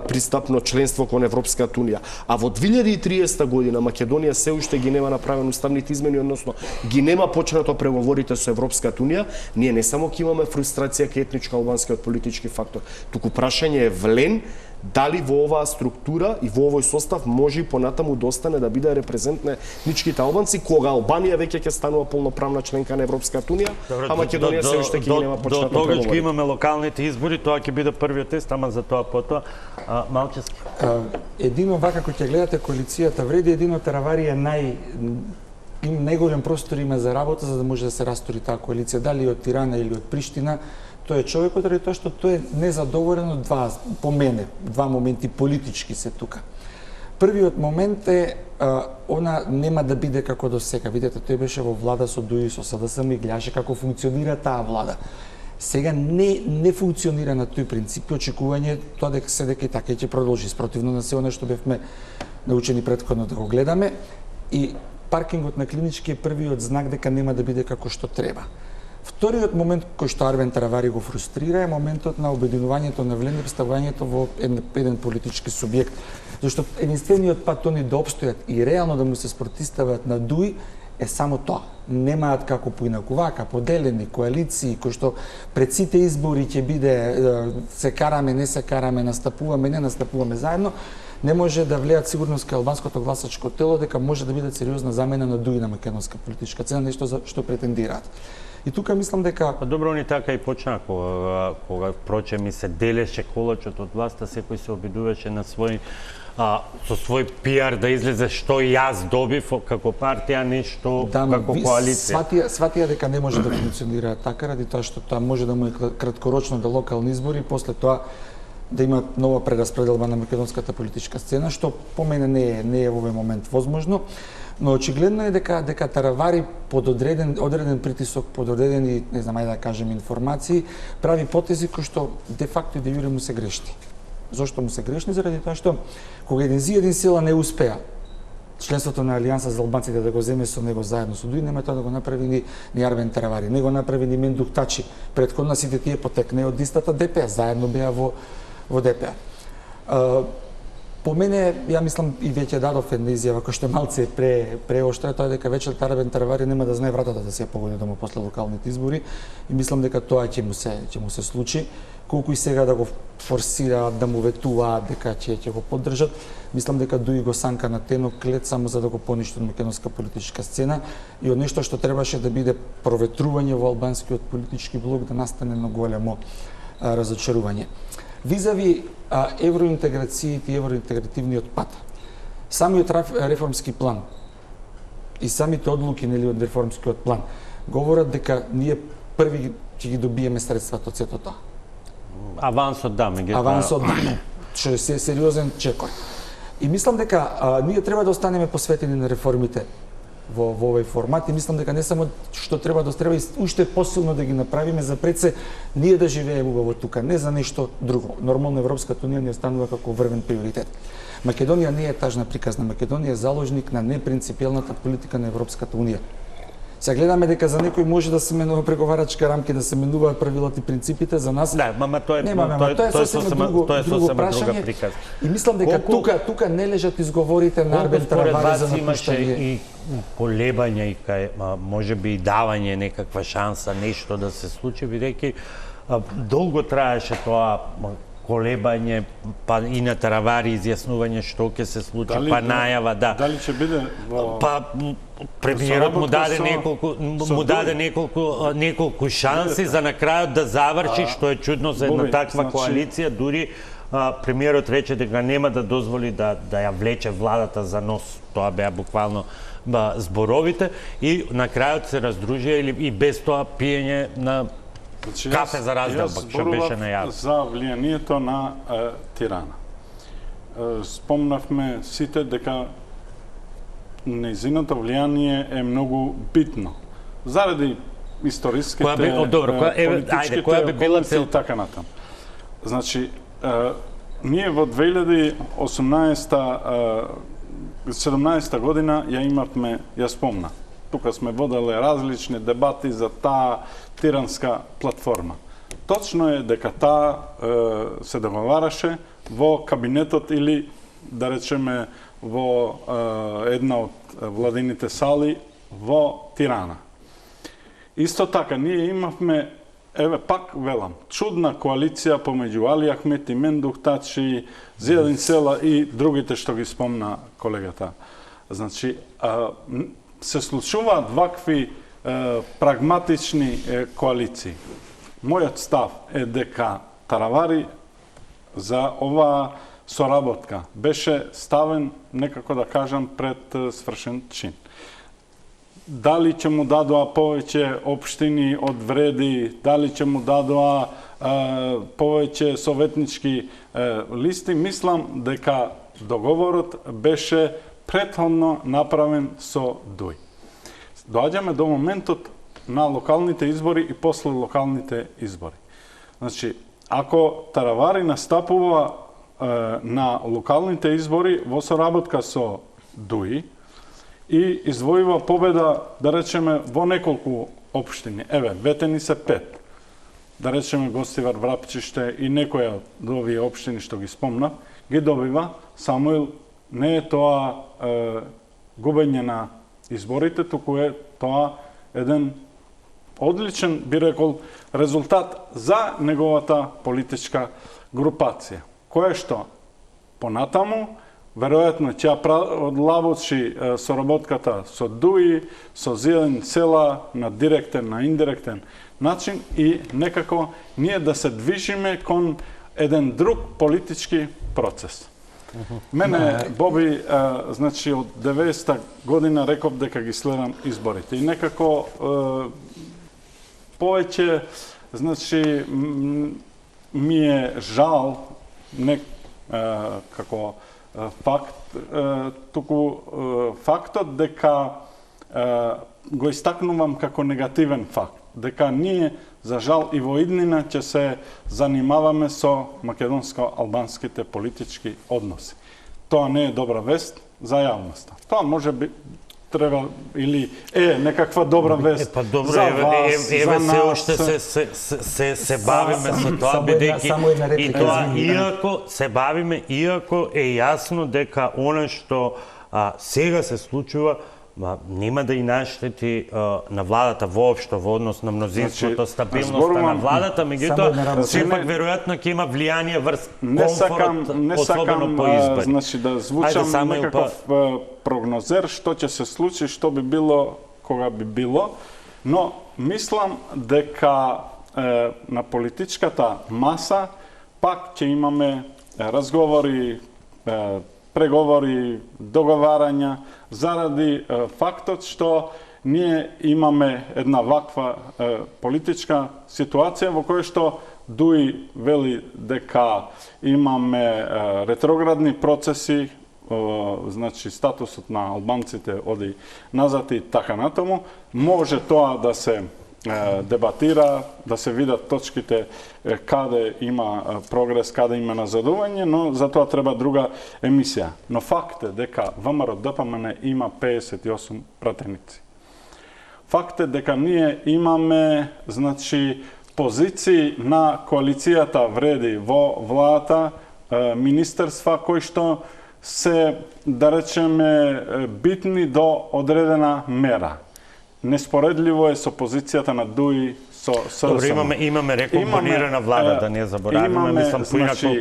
[SPEAKER 7] пристапно членство кон Европската унија, а во 2030 година Македонија се уште ги нема направено уставните измени, односно ги нема почнато преговорите со Европската унија, ние не само ќе имаме фрустрација кај етничко албанскиот политички фактор. Туку прашање е Влен дали во оваа структура и во овој состав може и понатаму да остане да биде репрезент на етничките албанци, кога Албанија веќе ќе станува полноправна членка на Европската унија, а Македонија се уште ќе нема почнато преговори.
[SPEAKER 1] До тогаш имаме локалните избори, тоа ќе биде првиот тест, ама за тоа потоа Малчевски.
[SPEAKER 6] Едино вака кога ќе гледате коалицијата вреди, едино Таравари е најголем простор има за работа за да може да се растори таа коалиција, дали од Тирана или од Приштина. Тој е човекот заради тоа што тој е незадоволен од по мене, два моменти политички се тука. Првиот момент е она нема да биде како до сега. Видете, тој беше во влада со ДУИ, со СДСМ и гледаше како функционира таа влада. Сега не функционира на тој принцип и очекување тоа дека дека и така ќе продолжи спротивно на се она што бевме научени претходно да го гледаме и паркингот на Клинички е првиот знак дека нема да биде како што треба. Вториот момент кој што Арвен Таравари го фрустрира е моментот на обединувањето на Влен и представувањето во еден политички субјект. Зашто единствениот пат они да обстојат и реално да му се спротивстават на ДУИ е само тоа. Немаат како поинаку вака, поделени коалиции кои што пред сите избори ќе биде се караме, не се караме, настапуваме, не настапуваме заедно. Не може да влеат сигурност кај албанското гласачко тело дека може да биде сериозна замена на ДУИ на македонска политичка сцена, нешто за што претендираат. И тука мислам дека
[SPEAKER 1] добро ни така и почна кога проче ми се делеше колачот од власта, секој се обидуваше на свој со свој пиар да излезе што јас добив како партија, нешто како коалиција.
[SPEAKER 6] Сватија дека не може да функционира така ради тоа што тоа може да му е краткорочно до локални избори и после тоа да има нова прераспределба на македонската политичка сцена, што по мене не е во овој момент возможно, но очигледно е дека Таравари под одреден притисок, под одредени, не знам, ајде да кажем, информации, прави потези кои што де факто и де јуре му се грешни. Зошто му се грешни? Заради тоа што кога еден сила не успеа членството на Алијанса за албанците да го земе со него заедно со ДУИ, нема тоа да го направи ни Арвен Таравари, не го направи ни Мендух Тачи. Претходно сите тие потекне од истата ДП, заедно беа во ДП. По мене, ја мислам и веќе дадов една изјава која што малце преоштра, тоа дека вечер Арвен Таравари нема да знае вратата да се погоди дома после локалните избори и мислам дека тоа ќе му се случи. Колку и сега да го форсираат, да му ветуваат дека ќе го поддржат, мислам дека ДУИ го санка на тенок лед само за да го поништи од македонска политичка сцена и од нешто што требаше да биде проветрување во албанскиот политички блок да настане на големо разочарување. Визави евроинтеграцијите и евроинтегративниот пат. Самиот реформски план и самите одлуки од реформскиот план говорат дека ние први ќе ги добиеме средствата од сето тоа.
[SPEAKER 1] Авансот даме.
[SPEAKER 6] Авансот даме, што е сериозен чекор. И мислам дека ние треба да останеме посветени на реформите во овој формат и мислам дека не само што треба да треба и уште посилно да ги направиме за пред се ние да живееме убаво тука, не за нешто друго. Нормално Европската унија ни останува како врвен приоритет. Македонија не е тажна приказна, Македонија е заложник на непринципиелната политика на Европската унија. Се гледаме дека за некој може да се менува преговарачка рамки, да се менуваат правилата и принципите, за нас
[SPEAKER 1] Да, мама тоа
[SPEAKER 6] е сосема друго прашање. И мислам дека тука не лежат изговорите на Арбен Таравари за напуштање.
[SPEAKER 1] И колебање и кај можеби и давање некаква шанса нешто да се случи, бидејќи долго траеше тоа колебање, па и на Таравари изјаснување што ќе се случи, па најава, да.
[SPEAKER 2] Дали ќе биде во...
[SPEAKER 1] Па премиерот му даде неколку шанси за на крајот да заврши, што е чудно за една таква коалиција, дури премиерот рече дека нема да дозволи да ја влече владата за нос. Тоа беа буквално зборовите и на крајот се раздружија и без тоа пиење на кафе за разделбак, што беше најавно.
[SPEAKER 2] За влијанието на Тирана. Спомнавме сите дека нејзиното влијание е многу битно. Заради историските, политичките околности и така натаму. Значи, ние во 2017 година ја имавме, ја спомна. Тука сме воделе различни дебати за таа тиранска платформа. Точно е дека таа се договараше во кабинетот или, да речеме, во една од владините сали во Тирана. Исто така, ние имавме, пак велам, чудна коалиција помеѓу Али Ахмет и Мендух Тачи, Зијадин Села и другите што ги спомна колегата. Значи, се случуваат вакви прагматични коалиции. Мојот став е дека Таравари за оваа соработка беше ставен, некако да кажам, пред свршен чин. Дали ќе му дадоа повеќе општини од вреди, дали ќе му дадоа повеќе советнички листи, мислам дека договорот беше претходно направен со ДУИ. Доаѓаме до моментот на локалните избори и после локалните избори. Значи, ако Таравари настапува на локалните избори во соработка со ДУИ и извојува победа, да речеме, во неколку општини. Ветени се 5. Да речеме Гостивар, Врапчиште и некоја од овие општини што ги спомнав, ги добива. Самуил, не е тоа губење на изборите, туку е тоа еден одличен, би рекол, резултат за неговата политичка групација, која што понатаму веројатно ќе одлабочи соработката со ДУИ, со Зијадин Села на директен, на индиректен начин и некако ние да се движиме кон еден друг политички процес. Мене, Боби, значи, од 90-та година реков дека ги следам изборите и некако повеќе, значи, ми е жал, не како факт, туку фактот дека го истакнувам како негативен факт, дека ние, за жал, и во иднина ќе се занимаваме со македонско-албанските политички односи. Тоа не е добра вест за јавноста. Тоа може би треба или е некаква добра вест
[SPEAKER 1] па добро,
[SPEAKER 2] за вас, за нас.
[SPEAKER 1] Се уште се бавиме со тоа, бидејќи и тоа иако се бавиме, иако е јасно дека она што сега се случува нема да и наштети на владата воопшто во однос на мнозинството, стабилноста на владата, меѓутоа сепак веројатно ќе има влијание врз комфорот, особено по избори.
[SPEAKER 2] Значи да звучам некаков прогнозер што ќе се случи, што би било кога би било, но мислам дека на политичката маса пак ќе имаме разговори, преговори, договарања, заради фактот што ние имаме една ваква политичка ситуација во која што ДУИ вели дека имаме ретроградни процеси, значи статусот на албанците оди назад и така натаму. Може тоа да се дебатира, да се видат точките каде има прогрес, каде има назадување, но за тоа треба друга емисија. Но факт е дека ВМРО ДПМН има 58 пратеници. факт е дека ние имаме, значи, позиции на коалицијата вреди во владата, министерства кои што се, да речеме, битни до одредена мера. Неспоредливо е со позицијата на ДУИ со СДСМ.
[SPEAKER 1] Добро, имаме рекомпонирана влада, да не заборавиме, мислам,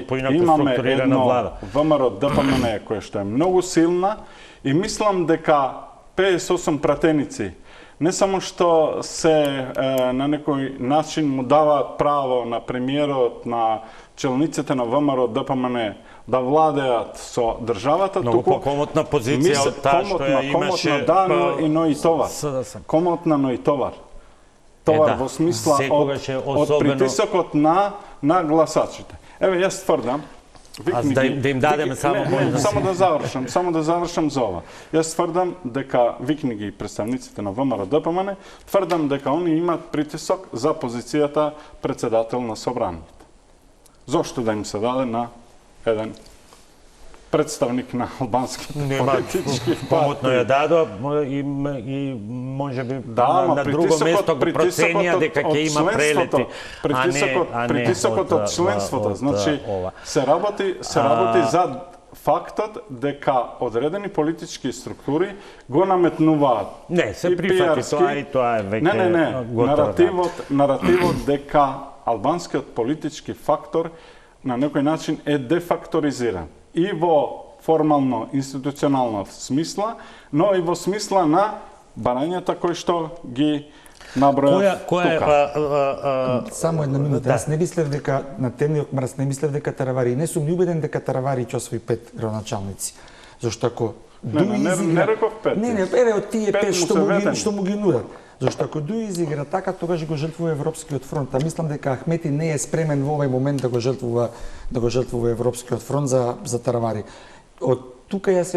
[SPEAKER 1] поинако структурирана влада.
[SPEAKER 2] ВМРО ДПМН која што е многу силна и мислам дека 58 пратеници не само што се на некој начин му даваат право на премиерот, на челниците на ВМРО ДПМН да владеат со државата,
[SPEAKER 1] многу покомотна позиција од таа што ја имаше,
[SPEAKER 2] но и товар. Комотна, но и товар. Товар во смисла од притисокот на гласачите. Еве, јас тврдам,
[SPEAKER 1] да им дадеме
[SPEAKER 2] само да завршам за ова. Јас тврдам дека викни ги представниците на ВМРО ДПМН, тврдам дека они имаат притисок за позицијата председател на собранието. Зошто да им се даде на еден представник на албанските политички партии?
[SPEAKER 1] Комотно ја дадоа и можеби на друго место го проценија дека ќе има прелети,
[SPEAKER 2] притисокот од членството. Значи, се работи за фактот дека одредени политички структури го наметнуваат.
[SPEAKER 1] Не, се прифати тоа и тоа е веќе
[SPEAKER 2] готово. Наративот дека албанскиот политички фактор на некој начин е дефакторизиран и во формално институционална смисла, но и во смисла на барањата кои што ги набројат тука.
[SPEAKER 6] Само една минута. Јас не мислев дека на темниот мраз, не мислев дека Таравари, не сум ни убеден дека Таравари ќе освои 5 градоначалници. Зошто ако
[SPEAKER 2] не реков 5.
[SPEAKER 6] Не, еве од тие 5 што му ги нудат. Зашто ако Дуи изигра така, тогаш го жртвува Европскиот фронт. А мислам дека Ахмети не е спремен во овој момент да го жртвува Европскиот фронт за Таравари. Од тука јас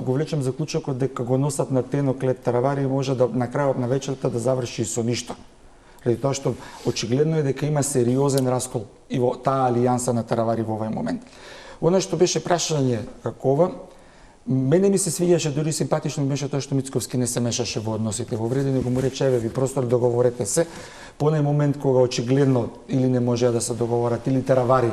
[SPEAKER 6] го влечам заклучокот дека го носат на теноклет Таравари и може да на крајот на вечерта да заврши со ништо. Ради тоа што очигледно е дека има сериозен раскол и во таа алијанса на Таравари во овој момент. Оно што беше прашање како ова, мене ми се свиѓаше, дури симпатично ми беше тоа што Мицковски не се мешаше во односите во вреди, него му рече, еве ви простор, договорете се. По оној момент кога очигледно или не можеа да се договорат, или Таравари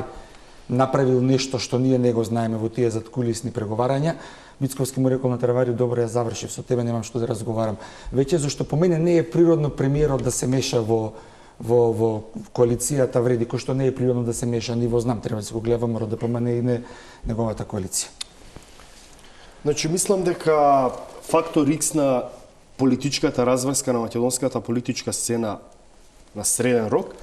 [SPEAKER 6] направил нешто што ние не го знаеме во тие заткулисни преговарања, Мицковски му рекол на Таравари, добро, ја завршив, со тебе немам што да разговарам. Веќе зашто по мене не е природно премиерот да се меша во коалицијата вреди, кој што не е природно да се меша, ни во знам, треба да се го гледаме РДПМН и неговата коалиција.
[SPEAKER 7] Значи, мислам дека фактор X на политичката разврска на македонската политичка сцена на среден рок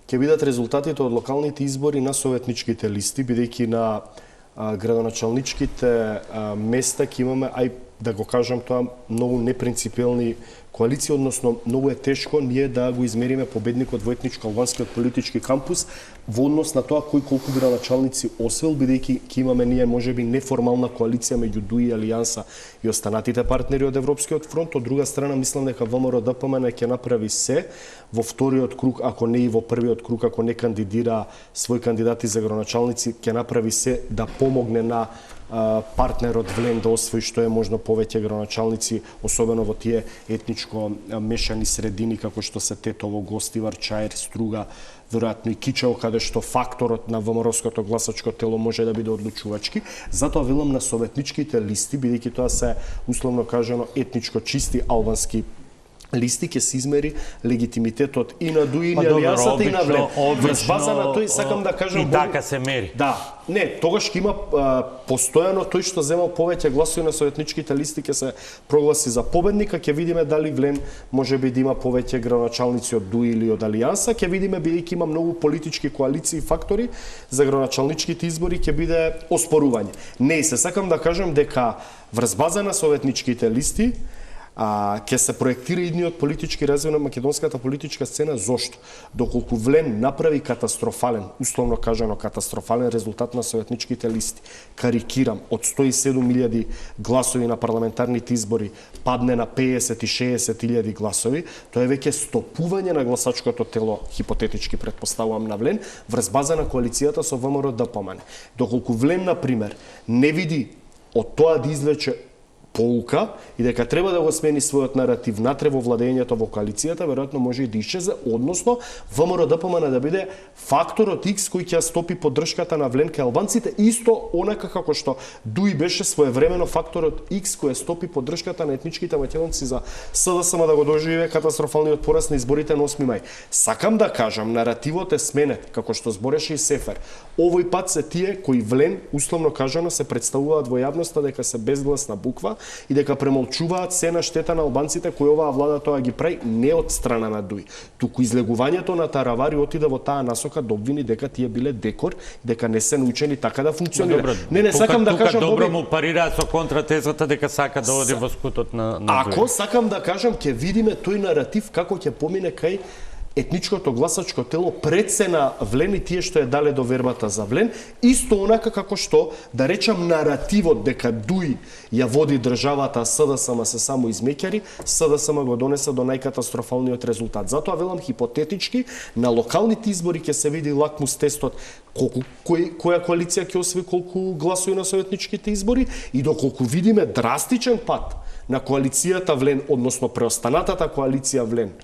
[SPEAKER 7] ќе бидат резултатите од локалните избори на советничките листи, бидејќи на градоначалничките места ќе имаме, ај да го кажам тоа, многу непринципелни коалиции, односно многу е тешко ние да го измериме победникот во етничко-албанскиот политички кампус во однос на тоа кој колку градоначалници освоил, бидејќи ќе имаме ние можеби неформална коалиција меѓу ДУИ, Алијанса и останатите партнери од Европскиот фронт. Од друга страна, мислам дека ВМРО ДПМН ќе направи се во вториот круг, ако не и во првиот круг, ако не кандидира своји кандидати за градоначалници, ќе направи се да помогне на партнерот Влен да освои што е можно повеќе градоначалници, особено во тие етничко мешани средини како што се Тетово, Гостивар, Чаир, Струга, веројатно и Кичево, каде што факторот на ВМРО-ското гласачко тело може да биде одлучувачки. Затоа велам на советничките листи, бидејќи тоа се условно кажано етничко чисти албански листи, ќе се измери легитимитетот и на ДУИ, и на Алијансата, и на Влен. Врз база на тој сакам да кажам...
[SPEAKER 1] И така се мери.
[SPEAKER 7] Да. Не, тогаш ќе има постојано тој што земал повеќе гласови на советничките листи ќе се прогласи за победника, ќе видиме дали Влен можеби да има повеќе градоначалници од ДУИ или од Алијанса, ќе видиме бидејќи има многу политички коалиции и фактори за градоначалничките избори ќе биде оспорување. Не, се сакам да кажам дека врз база на советничките листи ќе се проектира идниот политички развој на македонската политичка сцена. Зошто? Доколку Влен направи катастрофален, условно кажано катастрофален резултат на советничките листи, карикирам, од 107.000 гласови на парламентарните избори падне на 50-60.000 гласови, тоа е веќе стопување на гласачкото тело, хипотетички претпоставувам на Влен, врз база на коалицијата со ВМРО ДПМН. Доколку Влен, например, не види од тоа да извлече поука и дека треба да го смени својот наратив натре во владењето во коалицијата, веројатно може и да исчезне, односно ВМРО-ДПМН да биде факторот X кој ќе стопи поддршката на Влен кај албанците, исто онака како што Дуи беше своевремено факторот X кој стопи поддршката на етничките македонци за СДСМ да го доживее катастрофалниот пораз на изборите на 8 мај. Сакам да кажам, наративот е сменет, како што збореше и Сефер. Овој пат се тие кои Влен, условно кажано, се представуваат во јавноста дека се безгласна буква и дека премолчуваат се на штета на албанците кои оваа влада тоа ги прави не од страна на Дуи. Туку излегувањето на Таравари отиде во таа насока да обвини дека тие биле декор, дека не се научени така да функционира.
[SPEAKER 1] Не, сакам да кажам добро му парираат со контратезата дека сака да оди во скутот на Дуи.
[SPEAKER 7] Ако сакам да кажам, ќе видиме тој наратив како ќе помине кај етничкото гласачко тело пред се на Влен и тие што ја дале довербата за Влен, исто онака како што, да речам, наративот дека Дуи ја води државата, а СДСМ се само измеќари, СДСМ го донесе до најкатастрофалниот резултат. Затоа велам хипотетички, на локалните избори ќе се види лакмус тестот која коалиција ќе освои колку гласови на советничките избори и доколку видиме драстичен пат на коалицијата Влен, односно преостанатата коалиција Влен,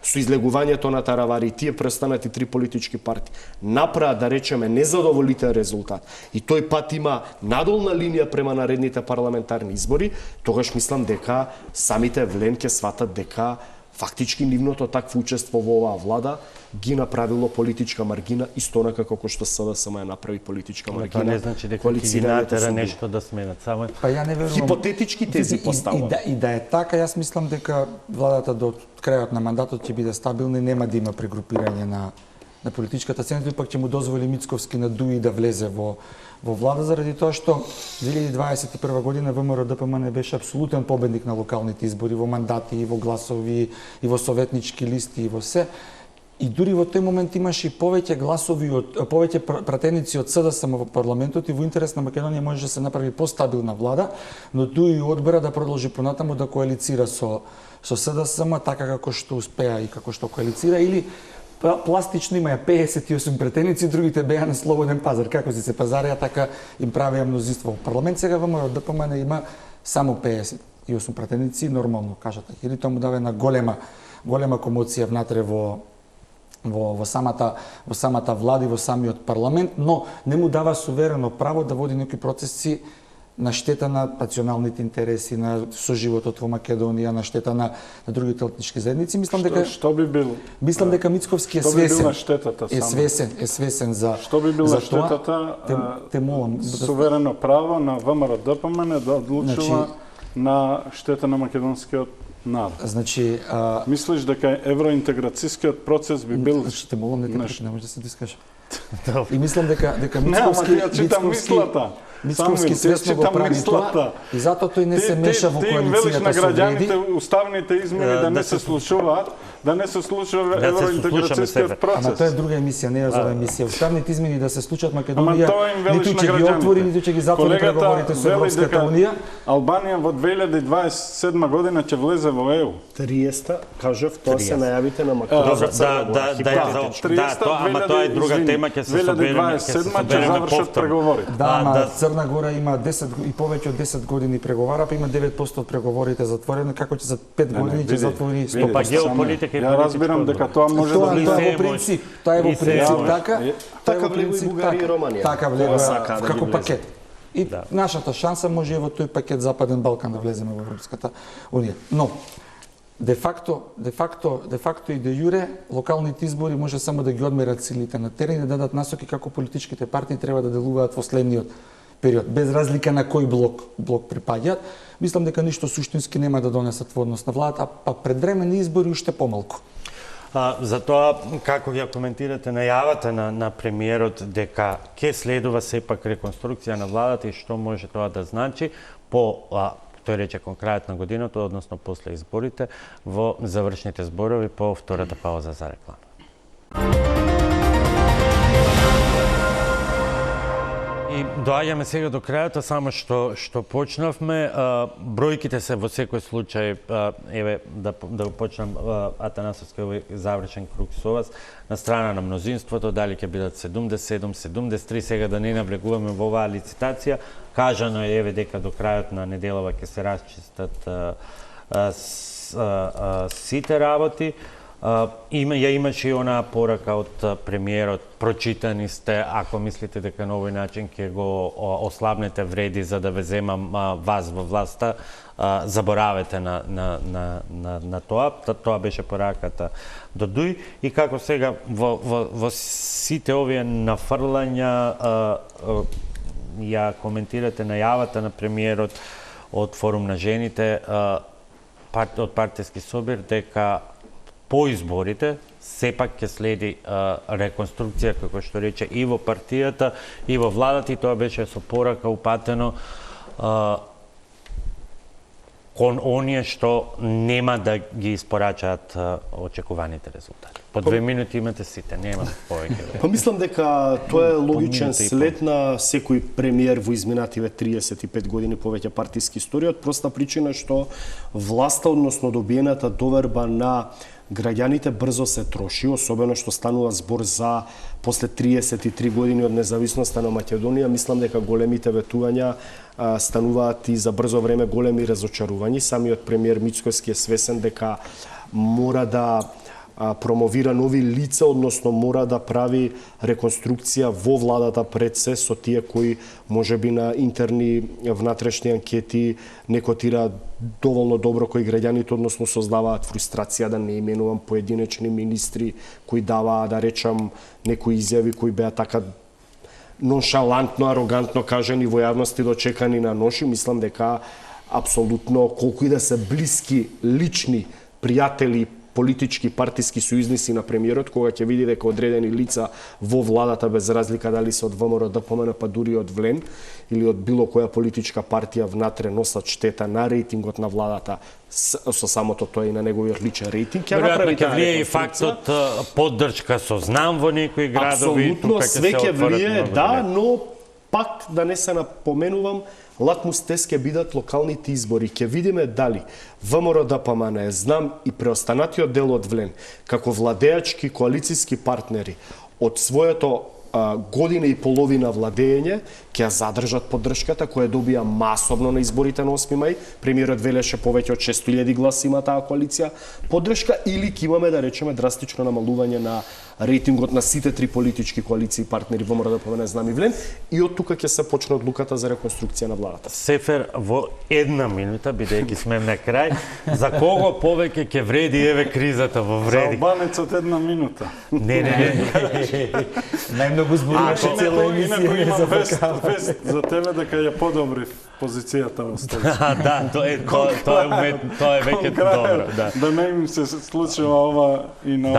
[SPEAKER 7] со излегувањето на Таравари и тие преостанати три политички партии направа, да речеме, незадоволитен резултат и тој пат има надолна линија према наредните парламентарни избори, тогаш мислам дека самите Влен ќе сватат дека фактички нивното такво учество во оваа влада ги направило политичка маргина исто онака како што СДСМ ја направи политичка маргина.
[SPEAKER 1] Тоа не значи дека ќе ги натера нешто да сменат. Само
[SPEAKER 6] па ја не верувам.
[SPEAKER 7] Хипотетички тези поставувам.
[SPEAKER 6] И да е така, јас мислам дека владата до крајот на мандатот ќе биде стабилна и нема да има прегрупирање на политичката сцена, пак ќе му дозволи Мицковски на Дуи да влезе во влада заради тоа што 2021 година ВМРО-ДПМН беше апсолутен победник на локалните избори во мандати и во гласови и во советнички листи и во се. И дури во тој момент имаше и повеќе гласови повеќе пратеници од СДСМ во парламентот и во интерес на Македонија можеше да се направи постабилна влада, но Дуи одбера да продолжи понатаму да коалицира со СДСМ така како што успеа и како што коалицира или пластично имаја 58 претеници, другите беа на слободен пазар. Како се пазареа, така им правеа мнозинство во парламент. Сега ВМРО-ДПМН има само 58 претеници, нормално кажата. Или тоа му дава една голема комоција внатре во самата влада и во самиот парламент, но не му дава суверено право да води некои процеси на штета на националните интереси, на соживотот во Македонија, на штета на другите етнички заедници. Мислам дека
[SPEAKER 2] што би бил?
[SPEAKER 6] Мислам дека Мицковски е свесен. Е свесен за
[SPEAKER 2] што би била штетата?
[SPEAKER 6] Те молам
[SPEAKER 2] суверено право на ВМРО-ДПМН да одлучува на штета на македонскиот народ.
[SPEAKER 6] Значи,
[SPEAKER 2] мислиш дека евроинтеграцијскиот процес би бил
[SPEAKER 6] те молам не може да се дискаже. И мислам дека Мицковски свесно го прави тоа и затоа тој не се меша во коалицијата со Вледи.
[SPEAKER 2] Ти велиш на граѓаните уставните измени да не се слушуваат, да не се слуша евроинтеграцијскиот процес.
[SPEAKER 6] Ама тоа е друга емисија, не е за емисија. Уставните измени да се случат Македонија, ниту ќе ги отвори, ниту ќе ги затвори преговорите со Европската унија.
[SPEAKER 2] Албанија во 2027 година ќе влезе во ЕУ.
[SPEAKER 7] 30-та, кажав, тоа се најавите на Македонија.
[SPEAKER 1] Ама тоа е друга тема, ќе се собереме
[SPEAKER 2] 2027 ќе завршат преговорите.
[SPEAKER 6] Да, Црна Гора има 10 и повеќе од 10 години преговара, па има 9% од преговорите затворени, како ќе за 5 години ќе затвори 100%.
[SPEAKER 1] Па геополитика и
[SPEAKER 2] ја разбирам дека тоа може да
[SPEAKER 6] биде во принцип, тоа е во принцип така.
[SPEAKER 7] Така влегува и Бугарија и Романија.
[SPEAKER 6] Така влегува како пакет. И нашата шанса може и во тој пакет Западен Балкан да влеземе во Европската унија. Но де факто и де јуре, локалните избори може само да ги одмерат силите на терен и да дадат насоки како политичките партии треба да делуваат во следниот период, без разлика на кој блок припаѓаат. Мислам дека ништо суштински нема да донесат во однос на владата, а предвремени избори уште помалку.
[SPEAKER 1] Затоа, како ја коментирате најавата на премиерот дека ќе следува сепак реконструкција на владата и што може тоа да значи по тој рече кон крајот на годината, односно после изборите, во завршните зборови по втората пауза за реклама. И доаѓаме сега до крајот, само што почнавме, бројките се во секој случај, еве да почнам Атанасовски овој завршен круг со вас, на страна на мнозинството, дали ќе бидат 77, 73, сега да не навлегуваме во оваа лицитација, кажано е еве дека до крајот на неделава ќе се расчистат сите работи. Имаше и онаа порака од премиерот, прочитани сте, ако мислите дека на овој начин ќе го ослабнете вреди за да ве земам вас во власта, заборавете на тоа. Тоа беше пораката до Дуј. И како сега во сите овие нафрлања ја коментирате најавата на премиерот од Форум на жените, од партиски собир, дека по изборите сепак ќе следи реконструкција, како што рече, и во партијата, и во владата, и тоа беше со порака упатено кон оние што нема да ги испорачаат очекуваните резултати. По 2 минути имате сите, нема повеќе.
[SPEAKER 7] Па мислам дека тоа е логичен след на секој премиер во изминативе 35 години повеќе партиски историја, од проста причина што власта, односно добиената доверба на граѓаните брзо се троши, особено што станува збор за после 33 години од независноста на Македонија. Мислам дека големите ветувања стануваат и за брзо време големи разочарувања. Самиот премиер Мицкоски е свесен дека мора да промовира нови лица, односно мора да прави реконструкција во владата пред се со тие кои можеби на интерни внатрешни анкети не котираат доволно добро, кои граѓаните односно создаваат фрустрација, да не именувам поединечни министри кои даваа, да речам, некои изјави кои беа така ноншалантно, арогантно кажани во јавности, дочекани на ноши. Мислам дека апсолутно колку и да се блиски лични пријатели, политички партиски сојузници на премиерот, кога ќе види дека одредени лица во владата, без разлика дали се од ВМРО, ДПМН, па дури од ВЛЕН или од било која политичка партија внатре носат штета на рейтингот на владата, со самото тоа и на неговиот личен рейтинг, ќе направи
[SPEAKER 1] таа влие и фактот поддршка со знам во некои градови.
[SPEAKER 7] Апсолутно све ќе влие, да, но пак да не се напоменувам, лакмус тест ќе бидат локалните избори. Ќе видиме дали ВМРО, ДПМН, знам и преостанатиот дел од ВЛЕН, како владеачки коалициски партнери од своето година и половина владење, ќе задржат поддршката која добија масовно на изборите на 8 мај. Премиерот велеше повеќе од 600.000 гласи има таа коалиција поддршка, или ќе имаме, да речеме, драстично намалување на рейтингот на сите три политички коалиции партнери ВМРО, ДПМН, знам и ВЛЕН, и од тука ќе се почне одлуката за реконструкција на владата.
[SPEAKER 1] Сефер, во 1 минута, бидејќи сме на крај, за кого повеќе ќе вреди еве кризата во вреди?
[SPEAKER 2] За албанецот 1 минута.
[SPEAKER 1] Не.
[SPEAKER 6] Најмногу зборуваше цела емисија за
[SPEAKER 2] вест за тебе дека ја подобри позицијата во столица.
[SPEAKER 1] Да, тоа е веќе добро, да.
[SPEAKER 2] Да не им се случува ова и на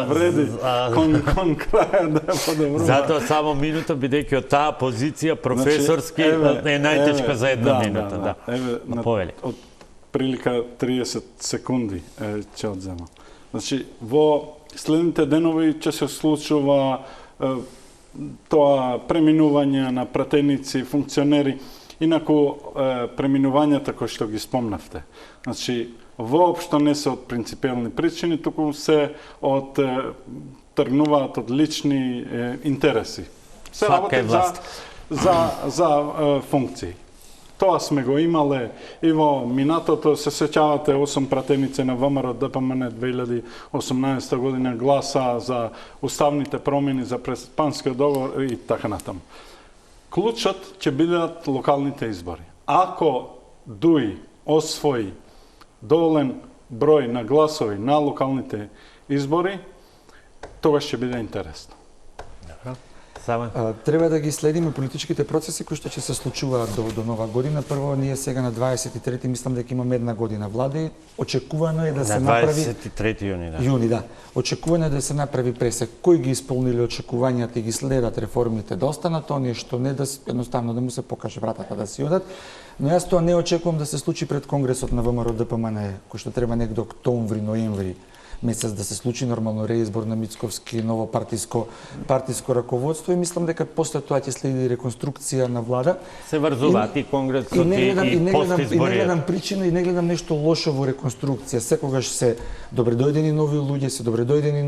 [SPEAKER 2] вреди. Кон краја да ја подобрува.
[SPEAKER 1] Затоа само минута, бидејќи од таа позиција професорски е најтешко за 1 минута. Да.
[SPEAKER 2] Еве, од прилика 30 секунди ќе одзема. Значи, во следните денови ќе се случува тоа преминување на пратеници, функционери, инаку преминувањата кои што ги спомнавте. Значи, воопшто не се од принципиални причини, туку се тргнуваат од лични интереси. Се работи за функции. Тоа сме го имале и во минатото, се сеќавате 8 пратеници на ВМРО, ДПМН 2018 година гласа за уставните промени, за Преспанскиот договор и така натаму. Клучот ќе бидат локалните избори. Ако Дуј освои доволен број на гласови на локалните избори, тогаш ќе биде интересно.
[SPEAKER 6] Треба да ги следиме политичките процеси кои што ќе се случуваат до нова година. Прво, ние сега на 23 мислам дека имаме 1 година влади. Очекувано е да се направи
[SPEAKER 1] 23 јуни, да.
[SPEAKER 6] Јуни, да. Очекувано е да се направи пресек. Кои ги исполниле очекувањата и ги следат реформите да останат, оние што не, да едноставно да му се покаже вратата да си одат. Но јас тоа не очекувам да се случи пред конгресот на ВМРО ДПМН, кој што треба некаде октомври, ноември месец да се случи нормално реизбор на Мицковски, ново партиско раководство и мислам дека после тоа ќе следи реконструкција на влада.
[SPEAKER 1] Се врзуваат и конгресот и постизборијата.
[SPEAKER 6] И не гледам причина и не гледам нешто лошо во реконструкција. Секогаш се добредојдени нови луѓе, се добредојдени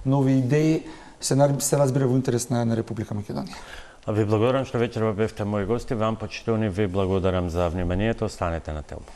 [SPEAKER 6] нови идеи, се разбира во интерес на Република Македонија.
[SPEAKER 1] Ви благодарам што вечерва бевте мои гости, вам почитувани ви благодарам за вниманието, останете на Телба.